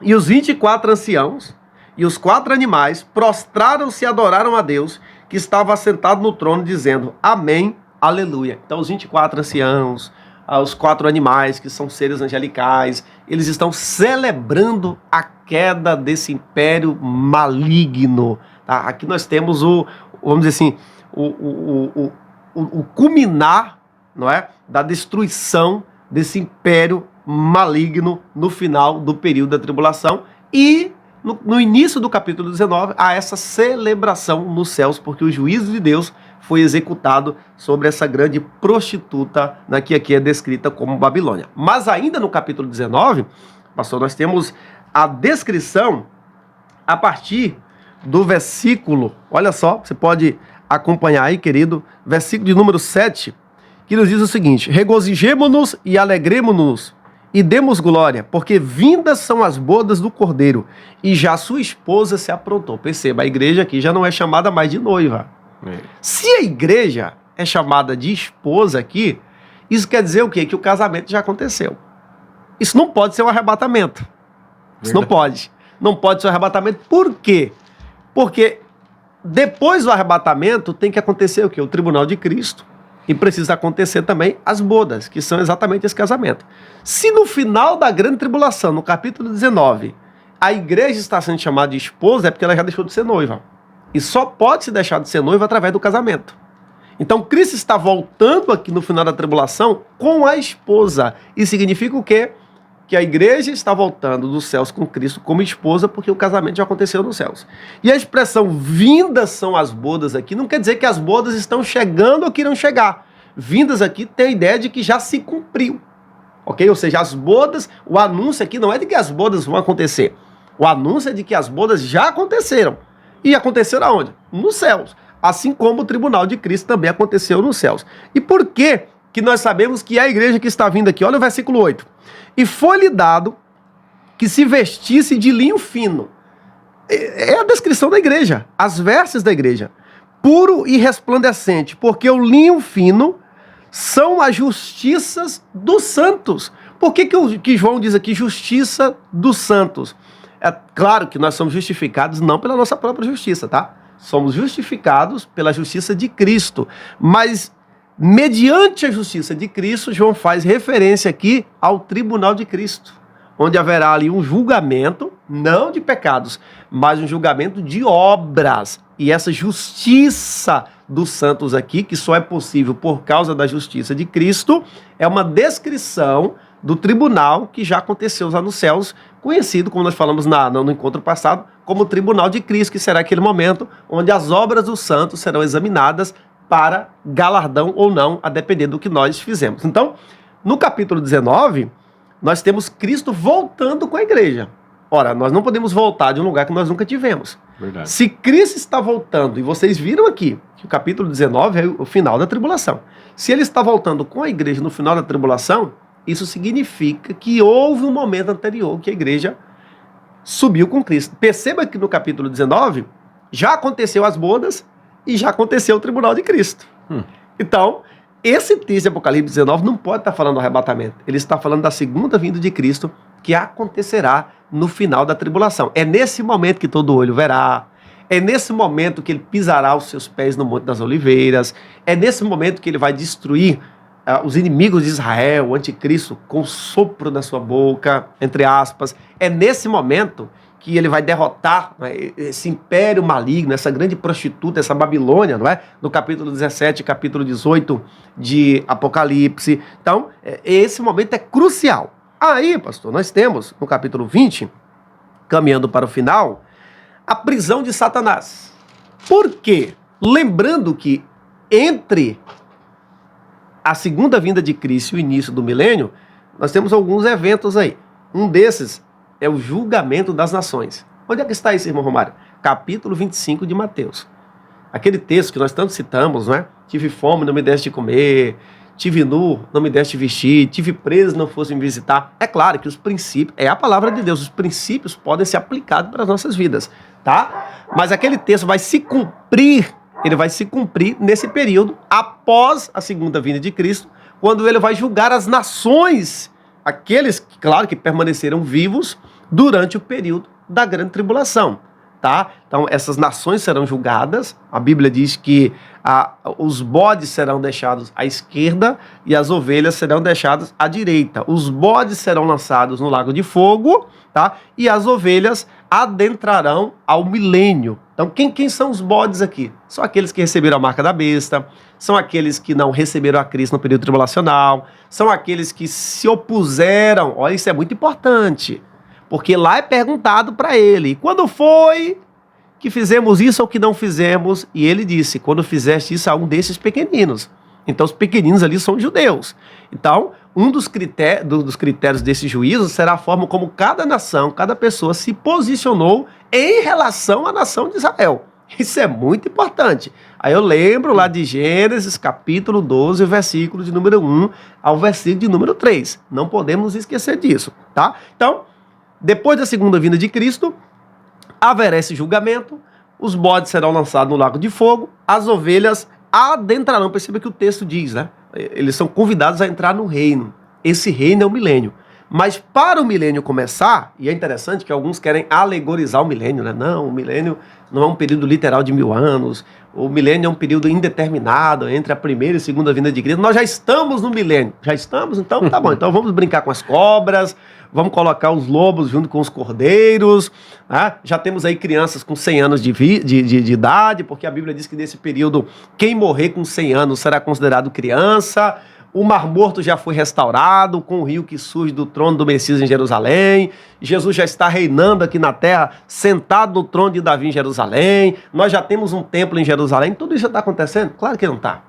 E os 24 anciãos e os 4 animais prostraram-se e adoraram a Deus, que estava assentado no trono, dizendo: Amém, Aleluia. Então os 24 anciãos, os 4 animais, que são seres angelicais, eles estão celebrando a queda desse império maligno. Tá? Aqui nós temos vamos dizer assim, o culminar, não é, da destruição desse império maligno no final do período da tribulação. E no início do capítulo 19 há essa celebração nos céus, porque o juízo de Deus foi executado sobre essa grande prostituta, né, que aqui é descrita como Babilônia. Mas ainda no capítulo 19, pastor, nós temos a descrição a partir do versículo, olha só, você pode acompanhar aí, querido, versículo de número 7, que nos diz o seguinte: regozijemo-nos e alegremo-nos e demos glória, porque vindas são as bodas do Cordeiro, e já sua esposa se aprontou. Perceba, a igreja aqui já não é chamada mais de noiva. Se a igreja é chamada de esposa aqui, isso quer dizer o quê? Que o casamento já aconteceu. Isso não pode ser um arrebatamento. Isso não pode. Não pode ser um arrebatamento. Por quê? Porque depois do arrebatamento tem que acontecer o quê? O tribunal de Cristo. E precisa acontecer também as bodas, que são exatamente esse casamento. Se no final da grande tribulação, no capítulo 19, a igreja está sendo chamada de esposa, é porque ela já deixou de ser noiva. E só pode se deixar de ser noiva através do casamento. Então Cristo está voltando aqui no final da tribulação com a esposa. Isso significa o quê? Que a igreja está voltando dos céus com Cristo como esposa, porque o casamento já aconteceu nos céus. E a expressão vindas são as bodas aqui não quer dizer que as bodas estão chegando ou que irão chegar. Vindas aqui tem a ideia de que já se cumpriu. Ok? Ou seja, as bodas, o anúncio aqui não é de que as bodas vão acontecer. O anúncio é de que as bodas já aconteceram. E aconteceram aonde? Nos céus. Assim como o tribunal de Cristo também aconteceu nos céus. E por que nós sabemos que é a igreja que está vindo aqui? Olha o versículo 8. E foi-lhe dado que se vestisse de linho fino. É a descrição da igreja, as vestes da igreja. Puro e resplandecente, porque o linho fino são as justiças dos santos. Por que João diz aqui justiça dos santos? É claro que nós somos justificados não pela nossa própria justiça, tá? Somos justificados pela justiça de Cristo. Mas mediante a justiça de Cristo, João faz referência aqui ao tribunal de Cristo, onde haverá ali um julgamento, não de pecados, mas um julgamento de obras. E essa justiça dos santos aqui, que só é possível por causa da justiça de Cristo, é uma descrição do tribunal que já aconteceu lá nos céus, conhecido, como nós falamos no encontro passado, como o tribunal de Cristo, que será aquele momento onde as obras dos santos serão examinadas para galardão ou não, a depender do que nós fizemos. Então, no capítulo 19, nós temos Cristo voltando com a igreja. Ora, nós não podemos voltar de um lugar que nós nunca tivemos. Verdade. Se Cristo está voltando, e vocês viram aqui que o capítulo 19 é o final da tribulação. Se ele está voltando com a igreja no final da tribulação, isso significa que houve um momento anterior que a igreja subiu com Cristo. Perceba que no capítulo 19 já aconteceu as bodas e já aconteceu o tribunal de Cristo. Então, esse texto de Apocalipse 19 não pode estar falando do arrebatamento. Ele está falando da segunda vinda de Cristo, que acontecerá no final da tribulação. É nesse momento que todo olho verá. É nesse momento que ele pisará os seus pés no Monte das Oliveiras. É nesse momento que ele vai destruir os inimigos de Israel, o anticristo, com o sopro da sua boca, entre aspas. É nesse momento que ele vai derrotar, né, esse império maligno, essa grande prostituta, essa Babilônia, não é? No capítulo 17, capítulo 18 de Apocalipse. Então, esse momento é crucial. Aí, pastor, nós temos, no capítulo 20, caminhando para o final, a prisão de Satanás. Por quê? Lembrando que entre a segunda vinda de Cristo e o início do milênio, nós temos alguns eventos aí. Um desses é o julgamento das nações. Onde é que está isso, irmão Romário? Capítulo 25 de Mateus. Aquele texto que nós tanto citamos, não é? Tive fome, não me deste de comer. Tive nu, não me deste vestir. Tive preso, não fosse me visitar. É claro que os princípios, é a palavra de Deus, os princípios podem ser aplicados para as nossas vidas, tá? Mas aquele texto vai se cumprir, ele vai se cumprir nesse período, após a segunda vinda de Cristo, quando ele vai julgar as nações, aqueles, claro, que permaneceram vivos durante o período da grande tribulação, tá? Então, essas nações serão julgadas. A Bíblia diz que os bodes serão deixados à esquerda e as ovelhas serão deixadas à direita. Os bodes serão lançados no lago de fogo, tá? E as ovelhas adentrarão ao milênio. Então, quem são os bodes aqui? São aqueles que receberam a marca da besta, são aqueles que não receberam a Cristo no período tribulacional, são aqueles que se opuseram. Olha, isso é muito importante, porque lá é perguntado para ele, quando foi que fizemos isso ou que não fizemos? E ele disse, quando fizeste isso a um desses pequeninos. Então os pequeninos ali são judeus. Então, um dos critérios desse juízo será a forma como cada nação, cada pessoa se posicionou em relação à nação de Israel. Isso é muito importante. Aí eu lembro lá de Gênesis, capítulo 12, versículo de número 1 ao versículo de número 3. Não podemos esquecer disso, tá? Então, depois da segunda vinda de Cristo, haverá esse julgamento, os bodes serão lançados no lago de fogo, as ovelhas adentrarão. Perceba que o texto diz, né? Eles são convidados a entrar no reino. Esse reino é o milênio. Mas para o milênio começar, e é interessante que alguns querem alegorizar o milênio, né? Não, o milênio não é um período literal de 1000 anos, o milênio é um período indeterminado entre a primeira e segunda vinda de Cristo. Nós já estamos no milênio. Já estamos? Então tá bom. Então vamos brincar com as cobras, vamos colocar os lobos junto com os cordeiros, né? Já temos aí crianças com 100 anos de idade, porque a Bíblia diz que nesse período quem morrer com 100 anos será considerado criança. O Mar Morto já foi restaurado, com o rio que surge do trono do Messias em Jerusalém. Jesus já está reinando aqui na terra, sentado no trono de Davi em Jerusalém. Nós já temos um templo em Jerusalém. Tudo isso já está acontecendo? Claro que não está.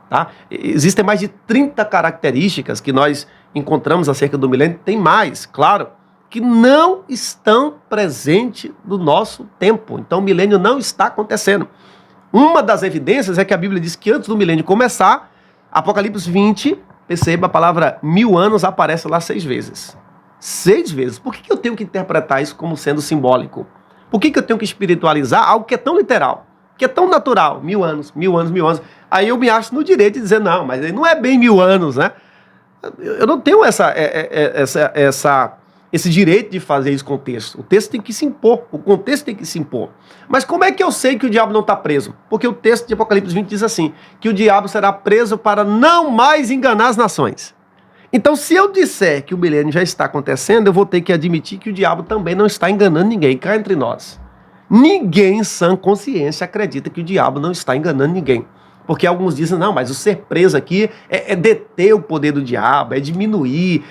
Tá? Existem mais de 30 características que nós encontramos acerca do milênio. Tem mais, claro, que não estão presentes no nosso tempo. Então o milênio não está acontecendo. Uma das evidências é que a Bíblia diz que antes do milênio começar, Apocalipse 20, perceba, a palavra 1000 anos aparece lá 6 vezes. 6 vezes. Por que eu tenho que interpretar isso como sendo simbólico? Por que eu tenho que espiritualizar algo que é tão literal, que é tão natural? 1000 anos, 1000 anos, 1000 anos. Aí eu me acho no direito de dizer, não, mas não é bem 1000 anos, né? Eu não tenho esse direito de fazer isso com o texto. O texto tem que se impor, o contexto tem que se impor. Mas como é que eu sei que o diabo não está preso? Porque o texto de Apocalipse 20 diz assim, que o diabo será preso para não mais enganar as nações. Então, se eu disser que o milênio já está acontecendo, eu vou ter que admitir que o diabo também não está enganando ninguém, cá entre nós. Ninguém em sã consciência acredita que o diabo não está enganando ninguém. Porque alguns dizem, não, mas o ser preso aqui é deter o poder do diabo, é diminuir,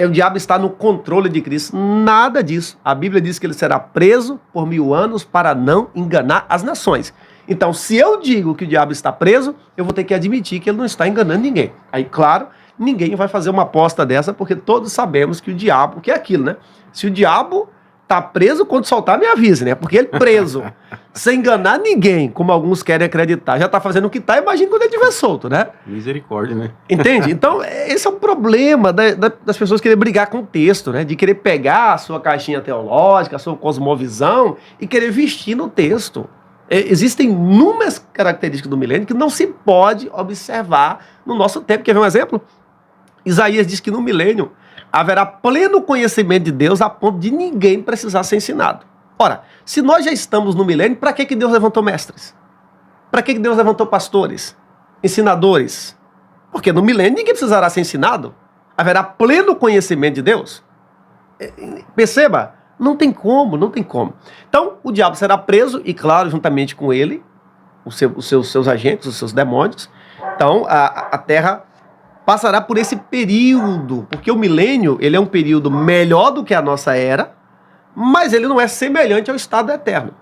o diabo está no controle de Cristo. Nada disso. A Bíblia diz que ele será preso por 1000 anos para não enganar as nações. Então, se eu digo que o diabo está preso, eu vou ter que admitir que ele não está enganando ninguém. Aí, claro, ninguém vai fazer uma aposta dessa, porque todos sabemos que o diabo, que é aquilo, né? Se o diabo tá preso, quando soltar, me avise, né? Porque ele preso, sem enganar ninguém, como alguns querem acreditar, já tá fazendo o que tá, imagina quando ele estiver solto, né? Misericórdia, né? Entende? Então, esse é o problema das pessoas querer brigar com o texto, né? De querer pegar a sua caixinha teológica, a sua cosmovisão e querer vestir no texto. Existem inúmeras características do milênio que não se pode observar no nosso tempo. Quer ver um exemplo? Isaías diz que no milênio haverá pleno conhecimento de Deus a ponto de ninguém precisar ser ensinado. Ora, se nós já estamos no milênio, para que Deus levantou mestres? Para que Deus levantou pastores, ensinadores? Porque no milênio ninguém precisará ser ensinado. Haverá pleno conhecimento de Deus. Perceba, não tem como. Então, o diabo será preso e, claro, juntamente com ele, os seus agentes, os seus demônios. Então, a terra passará por esse período, porque o milênio, ele é um período melhor do que a nossa era, mas ele não é semelhante ao estado eterno,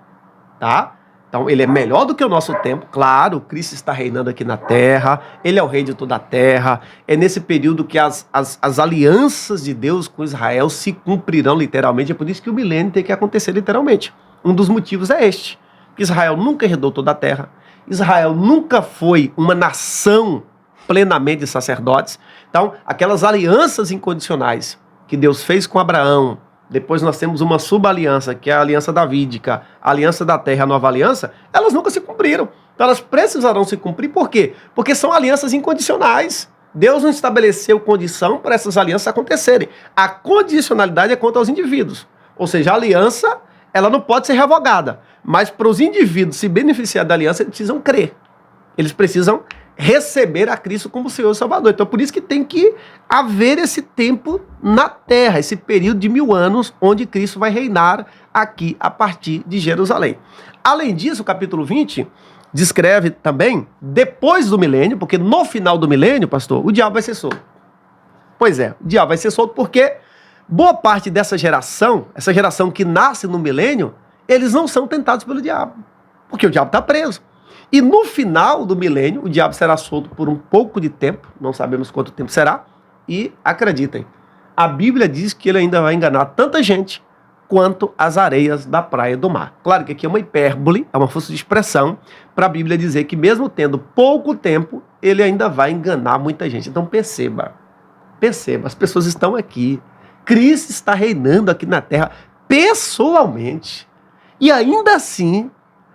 tá? Então, ele é melhor do que o nosso tempo, claro, Cristo está reinando aqui na terra, ele é o rei de toda a terra, é nesse período que as alianças de Deus com Israel se cumprirão literalmente, é por isso que o milênio tem que acontecer literalmente. Um dos motivos é este, que Israel nunca herdou toda a terra, Israel nunca foi uma nação plenamente de sacerdotes. Então, aquelas alianças incondicionais que Deus fez com Abraão, depois nós temos uma subaliança, que é a aliança davídica, a aliança da terra, a nova aliança, elas nunca se cumpriram. Então, elas precisarão se cumprir, por quê? Porque são alianças incondicionais. Deus não estabeleceu condição para essas alianças acontecerem. A condicionalidade é quanto aos indivíduos. Ou seja, a aliança, ela não pode ser revogada. Mas para os indivíduos se beneficiar da aliança, eles precisam crer. Eles precisam receber a Cristo como Senhor e Salvador. Então, por isso que tem que haver esse tempo na terra, esse período de 1000 anos, onde Cristo vai reinar aqui a partir de Jerusalém. Além disso, o capítulo 20 descreve também, depois do milênio, porque no final do milênio, pastor, o diabo vai ser solto. Pois é, o diabo vai ser solto porque boa parte dessa geração, essa geração que nasce no milênio, eles não são tentados pelo diabo, porque o diabo está preso. E no final do milênio, o diabo será solto por um pouco de tempo, não sabemos quanto tempo será, e acreditem, a Bíblia diz que ele ainda vai enganar tanta gente quanto as areias da praia do mar. Claro que aqui é uma hipérbole, é uma força de expressão, para a Bíblia dizer que mesmo tendo pouco tempo, ele ainda vai enganar muita gente. Então perceba, as pessoas estão aqui, Cristo está reinando aqui na terra pessoalmente, e ainda assim,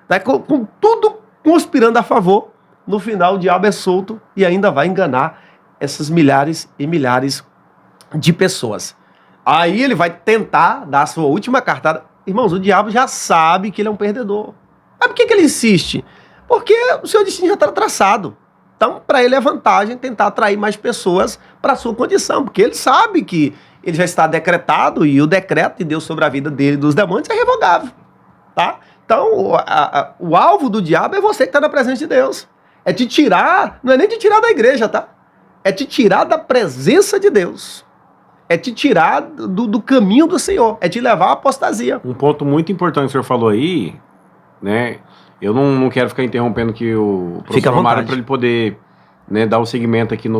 tá, com tudo conspirando a favor, no final o diabo é solto e ainda vai enganar essas milhares e milhares de pessoas. Aí ele vai tentar dar a sua última cartada. Irmãos, o diabo já sabe que ele é um perdedor. Mas por que ele insiste? Porque o seu destino já está traçado. Então, para ele é vantagem tentar atrair mais pessoas para a sua condição, porque ele sabe que ele já está decretado e o decreto de Deus sobre a vida dele e dos demônios é revogável, tá? Então, o alvo do diabo é você que está na presença de Deus. É te tirar, não é nem te tirar da igreja, tá? É te tirar da presença de Deus. É te tirar do caminho do Senhor. É te levar à apostasia. Um ponto muito importante que o senhor falou aí, né? Eu não quero ficar interrompendo aqui o professor Mário para ele poder, né, dar o segmento aqui na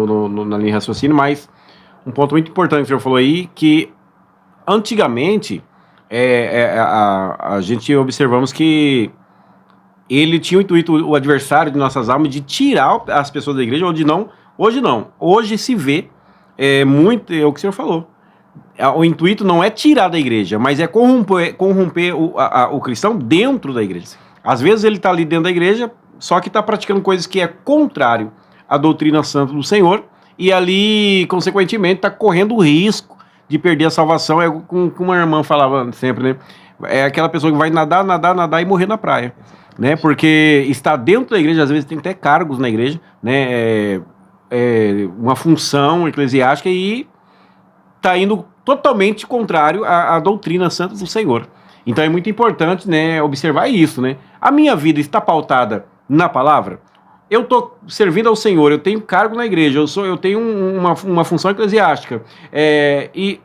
linha de raciocínio, mas um ponto muito importante que o senhor falou aí, que antigamente a gente observamos que ele tinha o intuito, o adversário de nossas almas, de tirar as pessoas da igreja, hoje não. Hoje se vê muito, é o que o senhor falou. O intuito não é tirar da igreja, mas é corromper o cristão dentro da igreja. Às vezes ele está ali dentro da igreja, só que está praticando coisas que é contrário à doutrina santa do Senhor, e ali, consequentemente, está correndo o risco de perder a salvação. É como uma irmã falava sempre, né? É aquela pessoa que vai nadar e morrer na praia, né? Porque está dentro da igreja, às vezes tem até cargos na igreja, né? uma função eclesiástica e está indo totalmente contrário à doutrina santa do Senhor. Então é muito importante, né, observar isso, né? A minha vida está pautada na palavra. Eu estou servindo ao Senhor, eu tenho cargo na igreja, eu tenho uma função eclesiástica.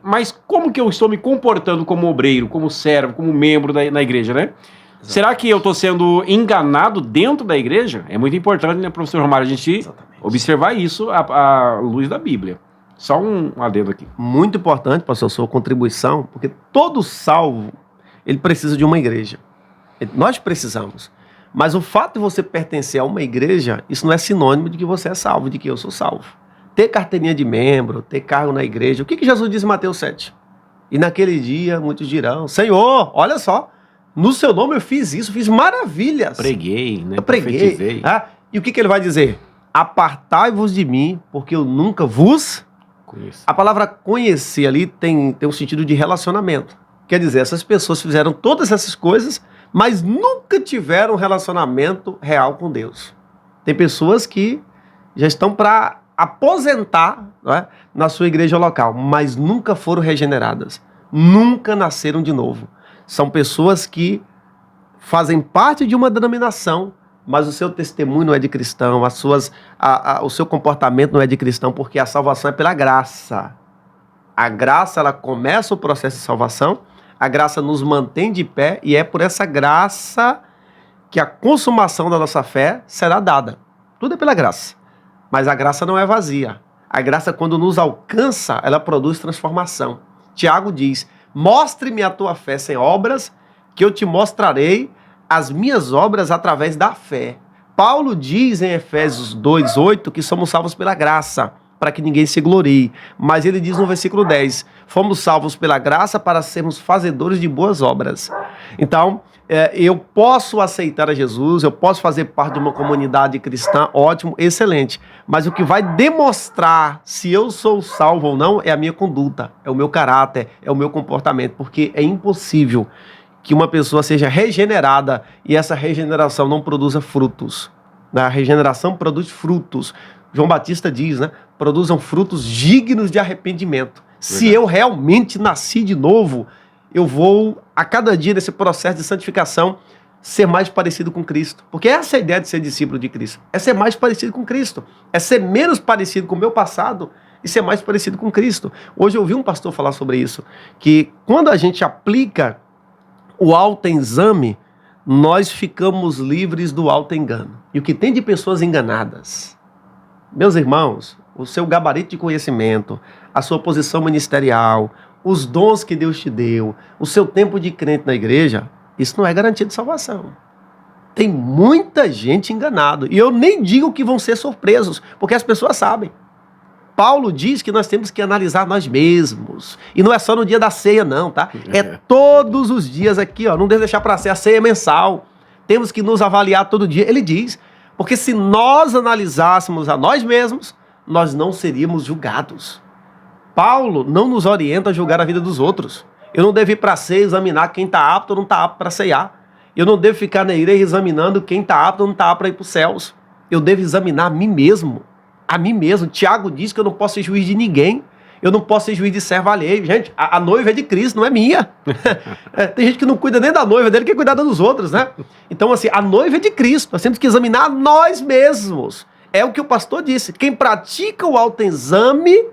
Mas como que eu estou me comportando como obreiro, como servo, como membro na igreja, né? Exatamente. Será que eu estou sendo enganado dentro da igreja? É muito importante, né, professor Romário, a gente observar isso à luz da Bíblia. Só um adendo aqui. Muito importante, pastor, sua contribuição, porque todo salvo, ele precisa de uma igreja. Nós precisamos. Mas o fato de você pertencer a uma igreja, isso não é sinônimo de que você é salvo, de que eu sou salvo. Ter carteirinha de membro, ter cargo na igreja. O que Jesus diz em Mateus 7? E naquele dia, muitos dirão, Senhor, olha só, no seu nome eu fiz isso, fiz maravilhas. Preguei, né? Eu preguei. E o que ele vai dizer? Apartai-vos de mim, porque eu nunca vos conheço. A palavra conhecer ali tem um sentido de relacionamento. Quer dizer, essas pessoas fizeram todas essas coisas, mas nunca tiveram um relacionamento real com Deus. Tem pessoas que já estão para aposentar, não é, na sua igreja local, mas nunca foram regeneradas, nunca nasceram de novo. São pessoas que fazem parte de uma denominação, mas o seu testemunho não é de cristão, o seu comportamento não é de cristão, porque a salvação é pela graça. A graça, ela começa o processo de salvação, a graça nos mantém de pé e é por essa graça que a consumação da nossa fé será dada. Tudo é pela graça. Mas a graça não é vazia. A graça, quando nos alcança, ela produz transformação. Tiago diz, mostre-me a tua fé sem obras, que eu te mostrarei as minhas obras através da fé. Paulo diz em Efésios 2:8 que somos salvos pela graça, para que ninguém se glorie. Mas ele diz no versículo 10, fomos salvos pela graça para sermos fazedores de boas obras. Então, eu posso aceitar a Jesus, eu posso fazer parte de uma comunidade cristã, ótimo, excelente. Mas o que vai demonstrar se eu sou salvo ou não é a minha conduta, é o meu caráter, é o meu comportamento, porque é impossível que uma pessoa seja regenerada e essa regeneração não produza frutos. A regeneração produz frutos. João Batista diz, né? Produzam frutos dignos de arrependimento. Verdade. Se eu realmente nasci de novo, eu vou, a cada dia nesse processo de santificação, ser mais parecido com Cristo. Porque essa é a ideia de ser discípulo de Cristo. É ser mais parecido com Cristo. É ser menos parecido com o meu passado e ser mais parecido com Cristo. Hoje eu ouvi um pastor falar sobre isso, que quando a gente aplica o autoexame, nós ficamos livres do autoengano. E o que tem de pessoas enganadas? Meus irmãos, o seu gabarito de conhecimento, a sua posição ministerial, os dons que Deus te deu, o seu tempo de crente na igreja, isso não é garantia de salvação. Tem muita gente enganada. E eu nem digo que vão ser surpresos, porque as pessoas sabem. Paulo diz que nós temos que analisar nós mesmos. E não é só no dia da ceia, não, tá? É todos os dias aqui, ó. Não deve deixar para ser a ceia mensal. Temos que nos avaliar todo dia. Ele diz, porque se nós analisássemos a nós mesmos, nós não seríamos julgados. Paulo não nos orienta a julgar a vida dos outros. Eu não devo ir para a ceia examinar quem está apto ou não está apto para ceiar. Eu não devo ficar na igreja examinando quem está apto ou não está apto para ir para os céus. Eu devo examinar a mim mesmo. A mim mesmo. Tiago diz que eu não posso ser juiz de ninguém. Eu não posso ser juiz de servo alheio. Gente, a noiva é de Cristo, não é minha. Tem gente que não cuida nem da noiva dele, quer cuidar dos outros, né? Então, assim, a noiva é de Cristo. Nós temos que examinar nós mesmos. É o que o pastor disse. Quem pratica o autoexame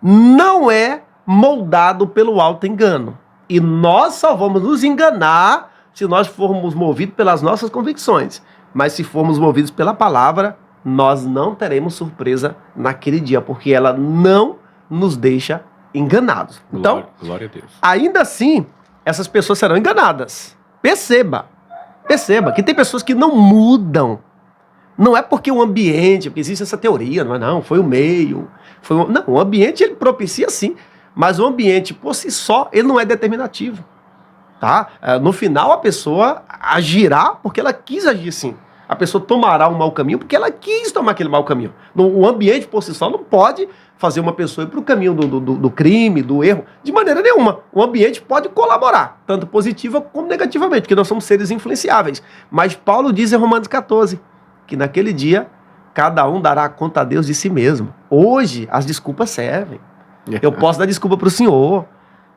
não é moldado pelo autoengano. E nós só vamos nos enganar se nós formos movidos pelas nossas convicções. Mas se formos movidos pela palavra, nós não teremos surpresa naquele dia, porque ela não nos deixa enganados. Então, glória a Deus. Ainda assim, essas pessoas serão enganadas. Perceba que tem pessoas que não mudam. Não é porque o ambiente, porque existe essa teoria, não, foi o meio. Não, o ambiente ele propicia sim, mas o ambiente por si só, ele não é determinativo. Tá? No final, a pessoa agirá porque ela quis agir assim. A pessoa tomará um mau caminho porque ela quis tomar aquele mau caminho. O ambiente por si só não pode fazer uma pessoa ir para o caminho do crime, do erro, de maneira nenhuma. O ambiente pode colaborar, tanto positiva como negativamente, porque nós somos seres influenciáveis. Mas Paulo diz em Romanos 14, que naquele dia cada um dará conta a Deus de si mesmo. Hoje, as desculpas servem. Eu posso dar desculpa para o senhor,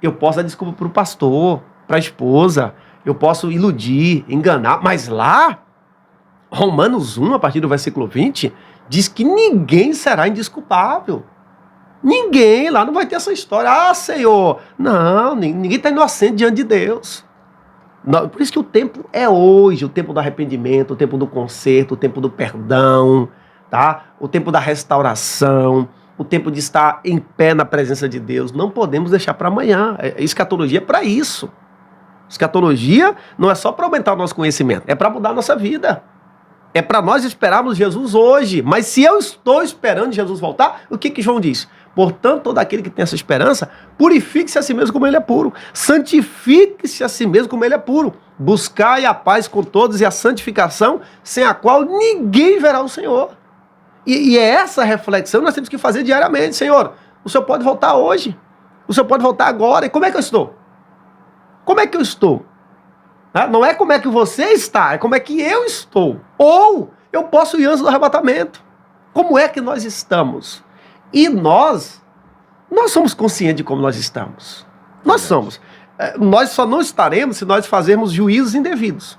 eu posso dar desculpa para o pastor, para a esposa, eu posso iludir, enganar, mas lá, Romanos 1, a partir do versículo 20, diz que ninguém será indesculpável. Ninguém lá não vai ter essa história. Ah, Senhor, não, ninguém está inocente diante de Deus. Não, por isso que o tempo é hoje, o tempo do arrependimento, o tempo do conserto, o tempo do perdão, tá? O tempo da restauração, o tempo de estar em pé na presença de Deus. Não podemos deixar para amanhã. Escatologia é para isso. Escatologia não é só para aumentar o nosso conhecimento, é para mudar a nossa vida. É para nós esperarmos Jesus hoje. Mas se eu estou esperando Jesus voltar, o que João diz? Portanto, todo aquele que tem essa esperança, purifique-se a si mesmo como ele é puro. Santifique-se a si mesmo como ele é puro. Buscai a paz com todos e a santificação, sem a qual ninguém verá o Senhor. E é essa reflexão que nós temos que fazer diariamente. Senhor, o Senhor pode voltar hoje. O Senhor pode voltar agora. E como é que eu estou? Como é que eu estou? Não é como é que você está, é como é que eu estou. Ou eu posso ir antes do arrebatamento. Como é que nós estamos? E nós somos conscientes de como nós estamos. Nós somos. Nós só não estaremos se nós fazermos juízos indevidos.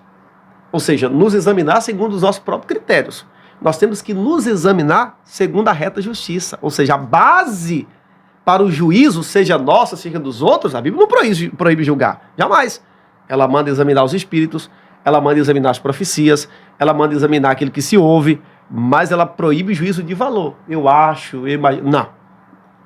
Ou seja, nos examinar segundo os nossos próprios critérios. Nós temos que nos examinar segundo a reta justiça. Ou seja, a base para o juízo, seja nossa, seja dos outros, a Bíblia não proíbe julgar. Jamais. Ela manda examinar os espíritos, ela manda examinar as profecias, ela manda examinar aquilo que se ouve, mas ela proíbe juízo de valor. Eu acho, eu imagino. Não.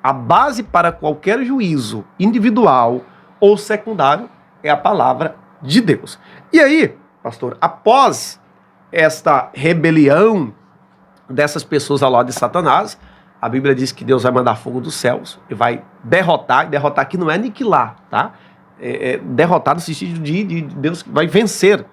A base para qualquer juízo individual ou secundário é a palavra de Deus. E aí, pastor, após esta rebelião dessas pessoas ao lado de Satanás, a Bíblia diz que Deus vai mandar fogo dos céus e vai derrotar, e derrotar aqui não é aniquilar, tá? Derrotar no sentido de Deus vai vencer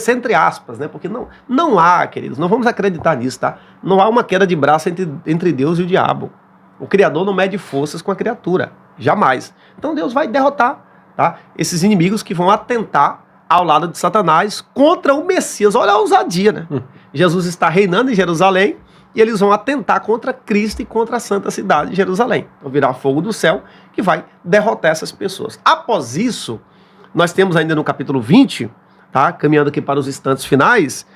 entre aspas, né? Porque não há, queridos, não vamos acreditar nisso, tá? Não há uma queda de braço entre Deus e o diabo. O Criador não mede forças com a criatura, jamais. Então Deus vai derrotar, tá? Esses inimigos que vão atentar ao lado de Satanás contra o Messias. Olha a ousadia, né? Jesus está reinando em Jerusalém e eles vão atentar contra Cristo e contra a santa cidade de Jerusalém. Então virá fogo do céu que vai derrotar essas pessoas. Após isso, nós temos ainda no capítulo 20, tá? Caminhando aqui para os instantes finais,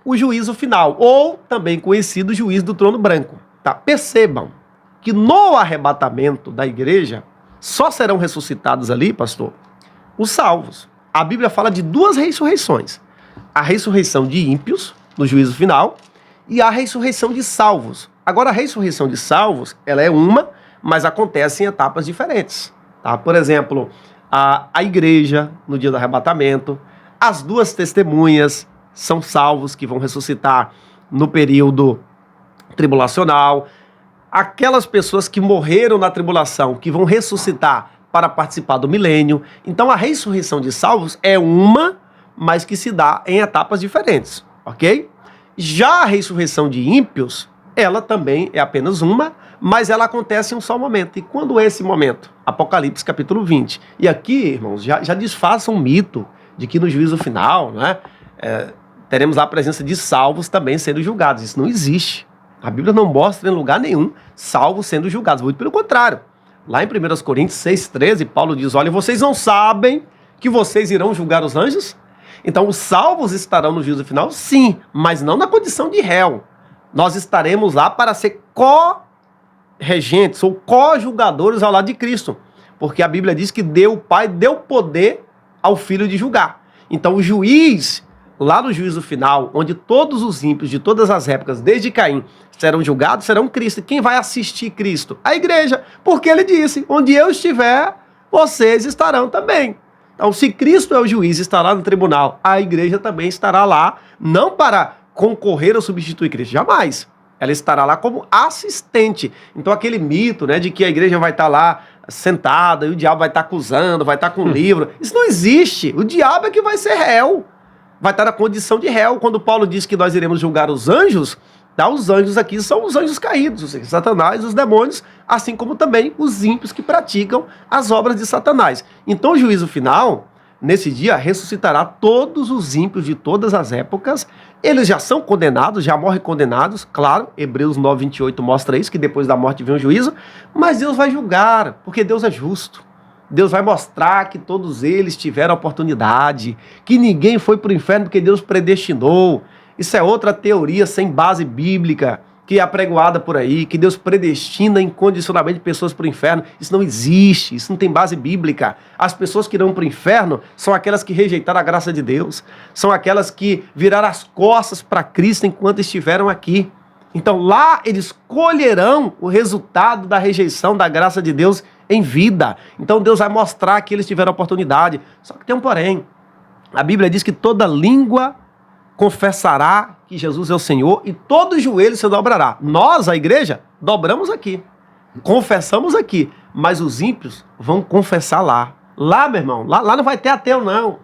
o juízo final, ou também conhecido juízo do trono branco. Tá? Percebam que no arrebatamento da igreja, só serão ressuscitados ali, pastor, os salvos. A Bíblia fala de duas ressurreições. A ressurreição de ímpios, no juízo final, e a ressurreição de salvos. Agora, a ressurreição de salvos, ela é uma, mas acontece em etapas diferentes. Tá? Por exemplo, a igreja, no dia do arrebatamento, as duas testemunhas são salvos que vão ressuscitar no período tribulacional. Aquelas pessoas que morreram na tribulação, que vão ressuscitar para participar do milênio. Então, a ressurreição de salvos é uma, mas que se dá em etapas diferentes, ok? Já a ressurreição de ímpios, ela também é apenas uma, mas ela acontece em um só momento. E quando é esse momento? Apocalipse capítulo 20. E aqui, irmãos, já desfaça um mito de que no juízo final, né, teremos lá a presença de salvos também sendo julgados. Isso não existe. A Bíblia não mostra em lugar nenhum salvos sendo julgados. Muito pelo contrário. Lá em 1 Coríntios 6,13, Paulo diz, olha, vocês não sabem que vocês irão julgar os anjos? Então, os salvos estarão no juízo final? Sim, mas não na condição de réu. Nós estaremos lá para ser co-regentes ou co-julgadores ao lado de Cristo. Porque a Bíblia diz que o Pai deu poder ao Filho de julgar. Então, o juiz, lá no juízo final, onde todos os ímpios de todas as épocas, desde Caim, serão julgados, serão Cristo. Quem vai assistir Cristo? A igreja. Porque ele disse, onde eu estiver, vocês estarão também. Então, se Cristo é o juiz e está lá no tribunal, a igreja também estará lá, não para concorrer ou substituir Cristo, jamais. Ela estará lá como assistente. Então, aquele mito, né, de que a igreja vai estar lá sentada e o diabo vai estar acusando, vai estar com um livro, isso não existe. O diabo é que vai ser réu, vai estar na condição de réu. Quando Paulo diz que nós iremos julgar os anjos, tá, os anjos aqui são os anjos caídos, ou seja, Satanás, os demônios, assim como também os ímpios que praticam as obras de Satanás. Então, o juízo final nesse dia, ressuscitará todos os ímpios de todas as épocas. Eles já são condenados, já morrem condenados. Claro, Hebreus 9, 28 mostra isso, que depois da morte vem o juízo. Mas Deus vai julgar, porque Deus é justo. Deus vai mostrar que todos eles tiveram oportunidade, que ninguém foi para o inferno porque Deus predestinou. Isso é outra teoria sem base bíblica, que é apregoada por aí, que Deus predestina incondicionalmente pessoas para o inferno. Isso não existe, isso não tem base bíblica. As pessoas que irão para o inferno são aquelas que rejeitaram a graça de Deus, são aquelas que viraram as costas para Cristo enquanto estiveram aqui. Então lá eles colherão o resultado da rejeição da graça de Deus em vida. Então Deus vai mostrar que eles tiveram oportunidade. Só que tem um porém. A Bíblia diz que toda língua confessará que Jesus é o Senhor e todo joelho se dobrará. Nós, a igreja, dobramos aqui, confessamos aqui, mas os ímpios vão confessar lá. Lá, meu irmão, lá não vai ter ateu, não.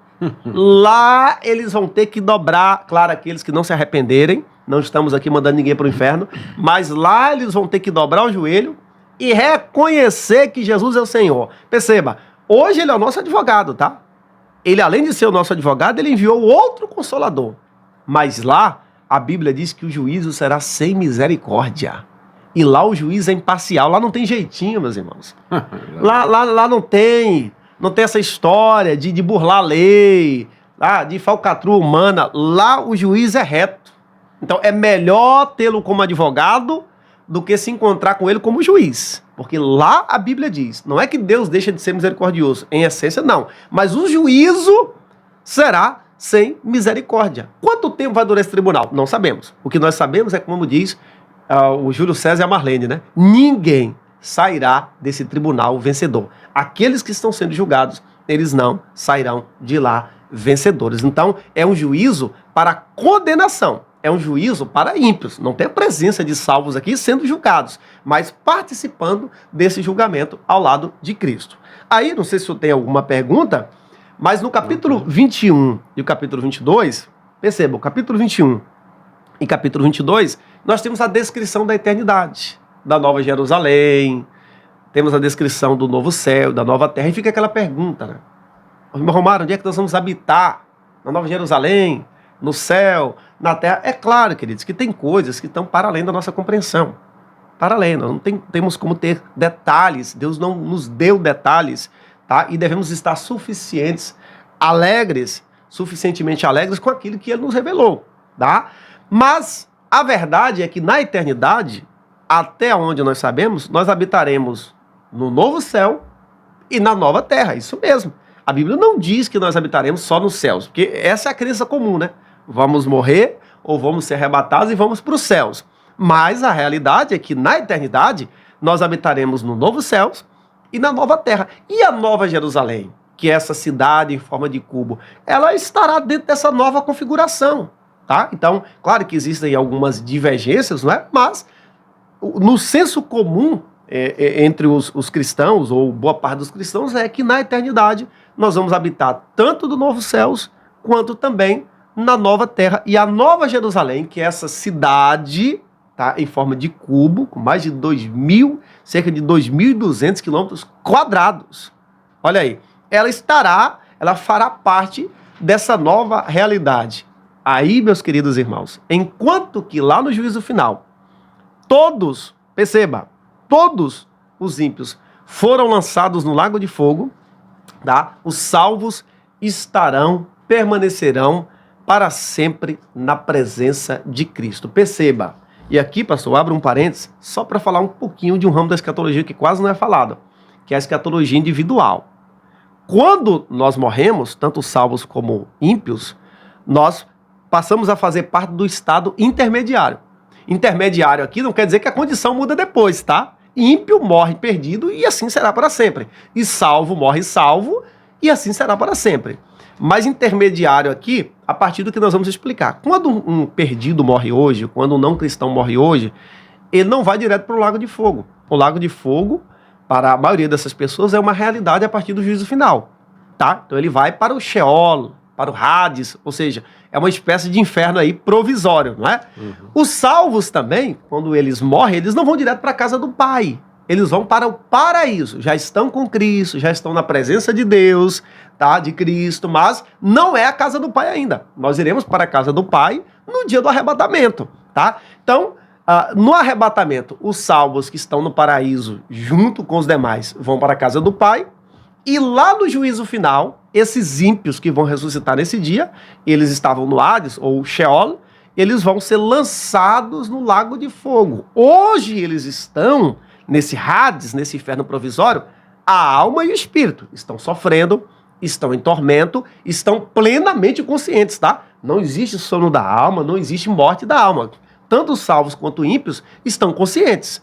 Lá eles vão ter que dobrar, claro, aqueles que não se arrependerem, não estamos aqui mandando ninguém para o inferno, mas lá eles vão ter que dobrar o joelho e reconhecer que Jesus é o Senhor. Perceba, hoje ele é o nosso advogado, tá? Ele, além de ser o nosso advogado, ele enviou outro consolador. Mas lá, a Bíblia diz que o juízo será sem misericórdia. E lá o juiz é imparcial. Lá não tem jeitinho, meus irmãos. Lá não tem essa história de burlar a lei, de falcatrua humana. Lá o juiz é reto. Então é melhor tê-lo como advogado do que se encontrar com ele como juiz. Porque lá a Bíblia diz, não é que Deus deixa de ser misericordioso. Em essência, não. Mas o juízo será sem misericórdia. Quanto tempo vai durar esse tribunal? Não sabemos. O que nós sabemos é, como diz o Júlio César e a Marlene, né? Ninguém sairá desse tribunal vencedor. Aqueles que estão sendo julgados, eles não sairão de lá vencedores. Então, é um juízo para condenação. É um juízo para ímpios. Não tem a presença de salvos aqui sendo julgados, mas participando desse julgamento ao lado de Cristo. Aí, não sei se você tem alguma pergunta, mas no capítulo 21 e o capítulo 22, perceba, o capítulo 21 e capítulo 22, nós temos a descrição da eternidade, da Nova Jerusalém, temos a descrição do novo céu, da nova terra, e fica aquela pergunta, né? Irmão Romário, onde é que nós vamos habitar? Na Nova Jerusalém, no céu, na terra? É claro, queridos, que tem coisas que estão para além da nossa compreensão. Para além, nós não temos como ter detalhes, Deus não nos deu detalhes, tá? E devemos estar suficientemente alegres com aquilo que Ele nos revelou, tá? Mas a verdade é que na eternidade, até onde nós sabemos, nós habitaremos no novo céu e na nova terra, isso mesmo. A Bíblia não diz que nós habitaremos só nos céus, porque essa é a crença comum, né? Vamos morrer ou vamos ser arrebatados e vamos para os céus. Mas a realidade é que na eternidade nós habitaremos no novo céus e na nova terra. E a Nova Jerusalém, que é essa cidade em forma de cubo, ela estará dentro dessa nova configuração, tá? Então, claro que existem algumas divergências, não é? Mas no senso comum entre os cristãos, ou boa parte dos cristãos, é que na eternidade nós vamos habitar tanto do novo céus, quanto também na nova terra. E a Nova Jerusalém, que é essa cidade, tá, em forma de cubo, com mais de cerca de 2.200 quilômetros quadrados. Olha aí, ela fará parte dessa nova realidade. Aí, meus queridos irmãos, enquanto que lá no juízo final, todos os ímpios foram lançados no lago de fogo, tá? Os salvos permanecerão para sempre na presença de Cristo. Perceba. E aqui, pastor, abro um parênteses, só para falar um pouquinho de um ramo da escatologia que quase não é falado, que é a escatologia individual. Quando nós morremos, tanto salvos como ímpios, nós passamos a fazer parte do estado intermediário. Intermediário aqui não quer dizer que a condição muda depois, tá? Ímpio morre perdido e assim será para sempre. E salvo morre salvo e assim será para sempre. Mas intermediário aqui, a partir do que nós vamos explicar. Quando um perdido morre hoje, quando um não cristão morre hoje, ele não vai direto para o lago de fogo. O lago de fogo, para a maioria dessas pessoas, é uma realidade a partir do juízo final, tá? Então ele vai para o Sheol, para o Hades, ou seja, é uma espécie de inferno aí provisório, não é? Uhum. Os salvos também, quando eles morrem, eles não vão direto para a casa do Pai. eles vão para o paraíso, já estão com Cristo, já estão na presença de Deus, tá? De Cristo, mas não é a casa do Pai ainda. Nós iremos para a casa do Pai no dia do arrebatamento, tá? Então, no arrebatamento, os salvos que estão no paraíso, junto com os demais, vão para a casa do Pai, e lá no juízo final, esses ímpios que vão ressuscitar nesse dia, eles estavam no Hades, ou Sheol, eles vão ser lançados no lago de fogo. Hoje eles estão nesse Hades, nesse inferno provisório, a alma e o espírito estão sofrendo, estão em tormento, estão plenamente conscientes, tá? Não existe sono da alma, não existe morte da alma. Tanto os salvos quanto ímpios estão conscientes.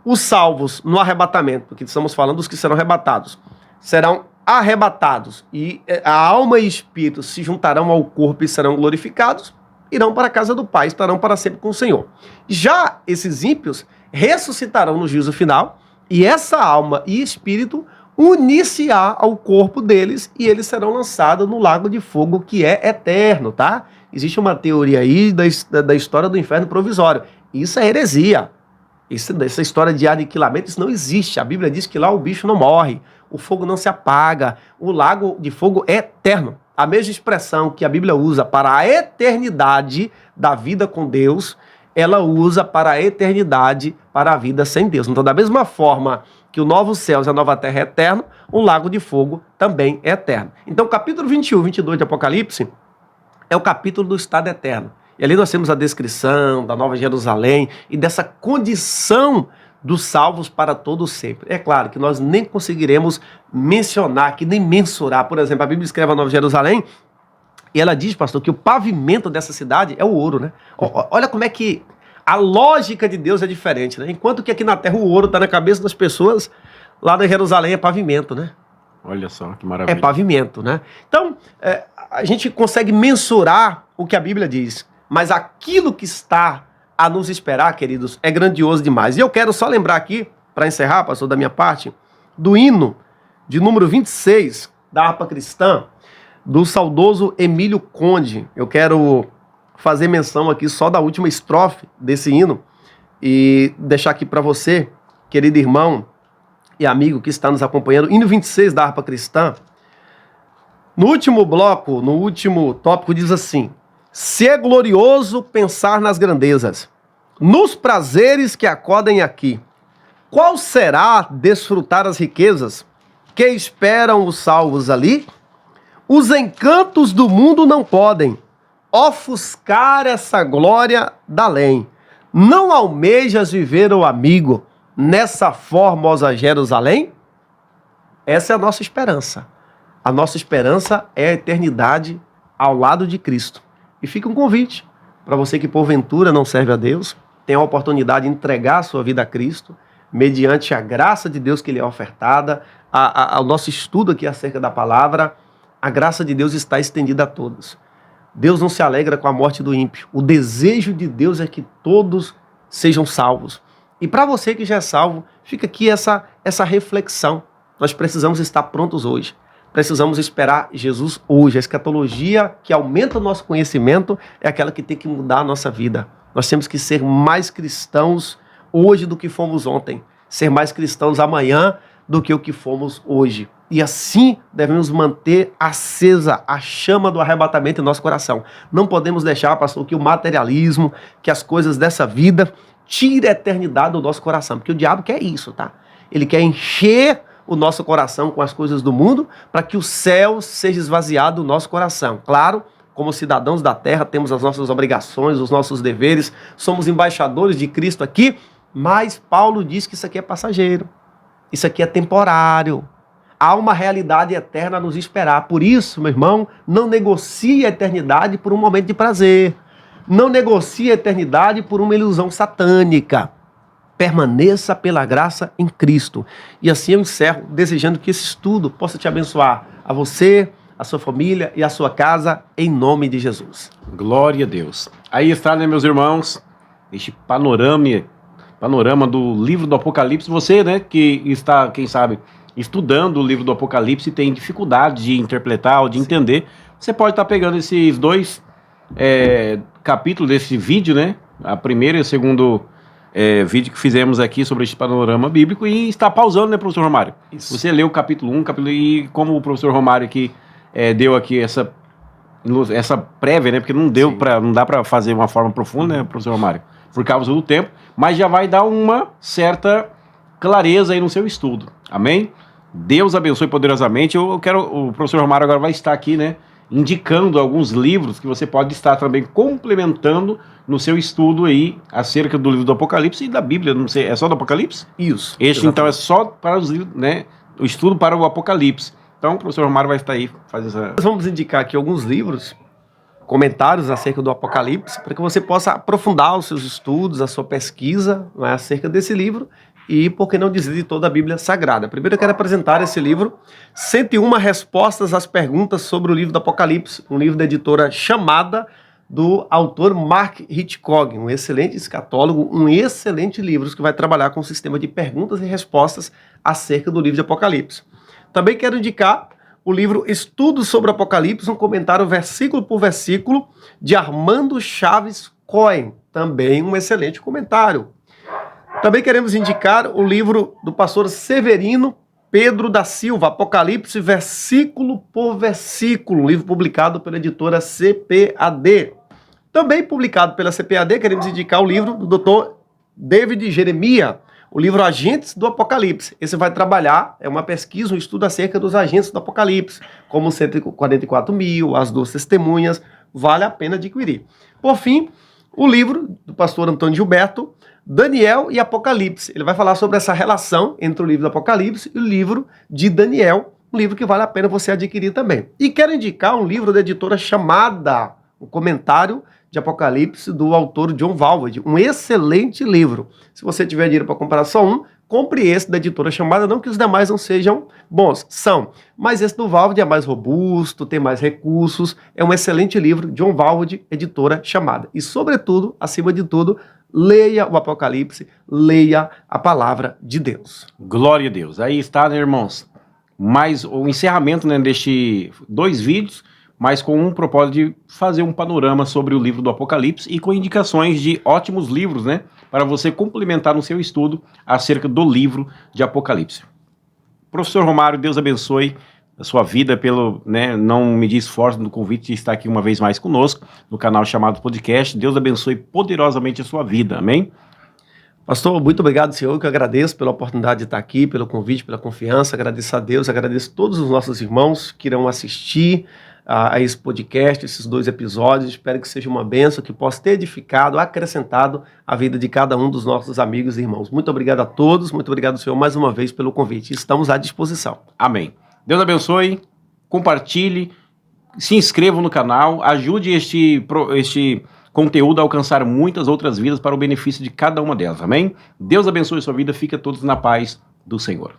Os salvos no arrebatamento, porque estamos falando dos que serão arrebatados, serão arrebatados e a alma e espírito se juntarão ao corpo e serão glorificados, irão para a casa do Pai, estarão para sempre com o Senhor. Já esses ímpios ressuscitarão no juízo final e essa alma e espírito unir-se-á ao corpo deles e eles serão lançados no lago de fogo que é eterno, tá? Existe uma teoria aí da história do inferno provisório. Isso é heresia. Essa história de aniquilamento, isso não existe. A Bíblia diz que lá o bicho não morre, o fogo não se apaga, o lago de fogo é eterno. A mesma expressão que a Bíblia usa para a eternidade da vida com Deus, ela usa para a eternidade para a vida sem Deus. Então, da mesma forma que o novo céu e a nova terra é eterno, o lago de fogo também é eterno. Então, capítulo 21, 22 de Apocalipse é o capítulo do estado eterno. E ali nós temos a descrição da Nova Jerusalém e dessa condição dos salvos para todo sempre. É claro que nós nem conseguiremos mencionar, que nem mensurar. Por exemplo, a Bíblia escreve a Nova Jerusalém e ela diz, pastor, que o pavimento dessa cidade é o ouro, né? Olha como é que a lógica de Deus é diferente, né? Enquanto que aqui na terra o ouro está na cabeça das pessoas, lá na Jerusalém é pavimento, né? Olha só, que maravilha. É pavimento, né? Então, a gente consegue mensurar o que a Bíblia diz, mas aquilo que está a nos esperar, queridos, é grandioso demais. E eu quero só lembrar aqui, para encerrar, pastor, da minha parte, do hino de número 26 da harpa cristã, do saudoso Emílio Conde. Eu quero fazer menção aqui só da última estrofe desse hino e deixar aqui para você, querido irmão e amigo que está nos acompanhando, hino 26 da harpa cristã. No último bloco, no último tópico, diz assim: se é glorioso pensar nas grandezas, nos prazeres que acodem aqui, qual será desfrutar as riquezas que esperam os salvos ali? Os encantos do mundo não podem ofuscar essa glória da além. Não almejas viver, ô amigo, nessa formosa Jerusalém? Essa é a nossa esperança. A nossa esperança é a eternidade ao lado de Cristo. E fica um convite para você que porventura não serve a Deus, tem a oportunidade de entregar a sua vida a Cristo, mediante a graça de Deus que lhe é ofertada, ao nosso estudo aqui acerca da palavra. A graça de Deus está estendida a todos. Deus não se alegra com a morte do ímpio. O desejo de Deus é que todos sejam salvos. E para você que já é salvo, fica aqui essa reflexão. Nós precisamos estar prontos hoje. Precisamos esperar Jesus hoje. A escatologia que aumenta o nosso conhecimento é aquela que tem que mudar a nossa vida. Nós temos que ser mais cristãos hoje do que fomos ontem. Ser mais cristãos amanhã do que o que fomos hoje. E assim devemos manter acesa a chama do arrebatamento em nosso coração. Não podemos deixar, pastor, que o materialismo, que as coisas dessa vida tire a eternidade do nosso coração. Porque o diabo quer isso, tá? Ele quer encher o nosso coração com as coisas do mundo para que o céu seja esvaziado do nosso coração. Claro, como cidadãos da terra, temos as nossas obrigações, os nossos deveres, somos embaixadores de Cristo aqui, mas Paulo diz que isso aqui é passageiro, isso aqui é temporário. Há uma realidade eterna a nos esperar. Por isso, meu irmão, não negocie a eternidade por um momento de prazer. Não negocie a eternidade por uma ilusão satânica. Permaneça pela graça em Cristo. E assim eu encerro, desejando que esse estudo possa te abençoar, a você, a sua família e a sua casa, em nome de Jesus. Glória a Deus. Aí está, né, meus irmãos, este panorama do livro do Apocalipse. Você, né, que está, quem sabe, estudando o livro do Apocalipse e tem dificuldade de interpretar ou de entender, você pode estar pegando esses dois capítulos desse vídeo, né, a primeira e a segunda vídeo que fizemos aqui sobre este panorama bíblico e está pausando, né, professor Romário? Isso. Você leu o capítulo 1, e como o professor Romário aqui deu aqui essa prévia, né, porque não dá para fazer de uma forma profunda, né, professor Romário, por causa do tempo, mas já vai dar uma certa clareza aí no seu estudo, amém? Deus abençoe poderosamente. O professor Romário agora vai estar aqui, né, indicando alguns livros que você pode estar também complementando no seu estudo aí acerca do livro do Apocalipse e da Bíblia, não sei, é só do Apocalipse? Isso. Este, então, é só para os livros, né, o estudo para o Apocalipse. Então, o professor Romário vai estar aí fazendo essa... Nós vamos indicar aqui alguns livros, comentários acerca do Apocalipse, para que você possa aprofundar os seus estudos, a sua pesquisa, né, acerca desse livro e, por que não dizer, de toda a Bíblia Sagrada. Primeiro eu quero apresentar esse livro, 101 Respostas às Perguntas sobre o Livro do Apocalipse, um livro da editora Chamada, do autor Mark Hitchcock, um excelente escatólogo, um excelente livro que vai trabalhar com o sistema de perguntas e respostas acerca do livro de Apocalipse. Também quero indicar o livro Estudos sobre o Apocalipse, um comentário versículo por versículo de Armando Chaves Cohen, também um excelente comentário. Também queremos indicar o livro do pastor Severino Pedro da Silva, Apocalipse, versículo por versículo, um livro publicado pela editora CPAD. Também publicado pela CPAD, queremos indicar o livro do Dr. David Jeremias, o livro Agentes do Apocalipse. Esse vai trabalhar, é uma pesquisa, um estudo acerca dos agentes do Apocalipse, como 144.000, as 12 testemunhas, vale a pena adquirir. Por fim, o livro do pastor Antônio Gilberto, Daniel e Apocalipse. Ele vai falar sobre essa relação entre o livro do Apocalipse e o livro de Daniel, um livro que vale a pena você adquirir também. E quero indicar um livro da editora Chamada, o comentário de Apocalipse do autor John Walvoord, um excelente livro. Se você tiver dinheiro para comprar só um, compre esse da editora Chamada, não que os demais não sejam bons, são. Mas esse do Walvoord é mais robusto, tem mais recursos, é um excelente livro, John Walvoord, editora Chamada. E sobretudo, acima de tudo, leia o Apocalipse, leia a palavra de Deus. Glória a Deus. Aí está, né, irmãos? Mais o encerramento, né, deste 2 vídeos, mas com um propósito de fazer um panorama sobre o livro do Apocalipse e com indicações de ótimos livros, né, para você complementar no seu estudo acerca do livro de Apocalipse. Professor Romário, Deus abençoe a sua vida pelo, né, não medir esforço no convite de estar aqui uma vez mais conosco no canal chamado Podcast. Deus abençoe poderosamente a sua vida, amém? Pastor, muito obrigado, Senhor, que eu agradeço pela oportunidade de estar aqui, pelo convite, pela confiança, agradeço a Deus, agradeço todos os nossos irmãos que irão assistir a esse podcast, esses 2 episódios, espero que seja uma bênção, que possa ter edificado, acrescentado a vida de cada um dos nossos amigos e irmãos. Muito obrigado a todos, muito obrigado, Senhor, mais uma vez pelo convite, estamos à disposição. Amém. Deus abençoe, compartilhe, se inscreva no canal, ajude este conteúdo a alcançar muitas outras vidas para o benefício de cada uma delas, amém? Deus abençoe a sua vida, fica todos na paz do Senhor.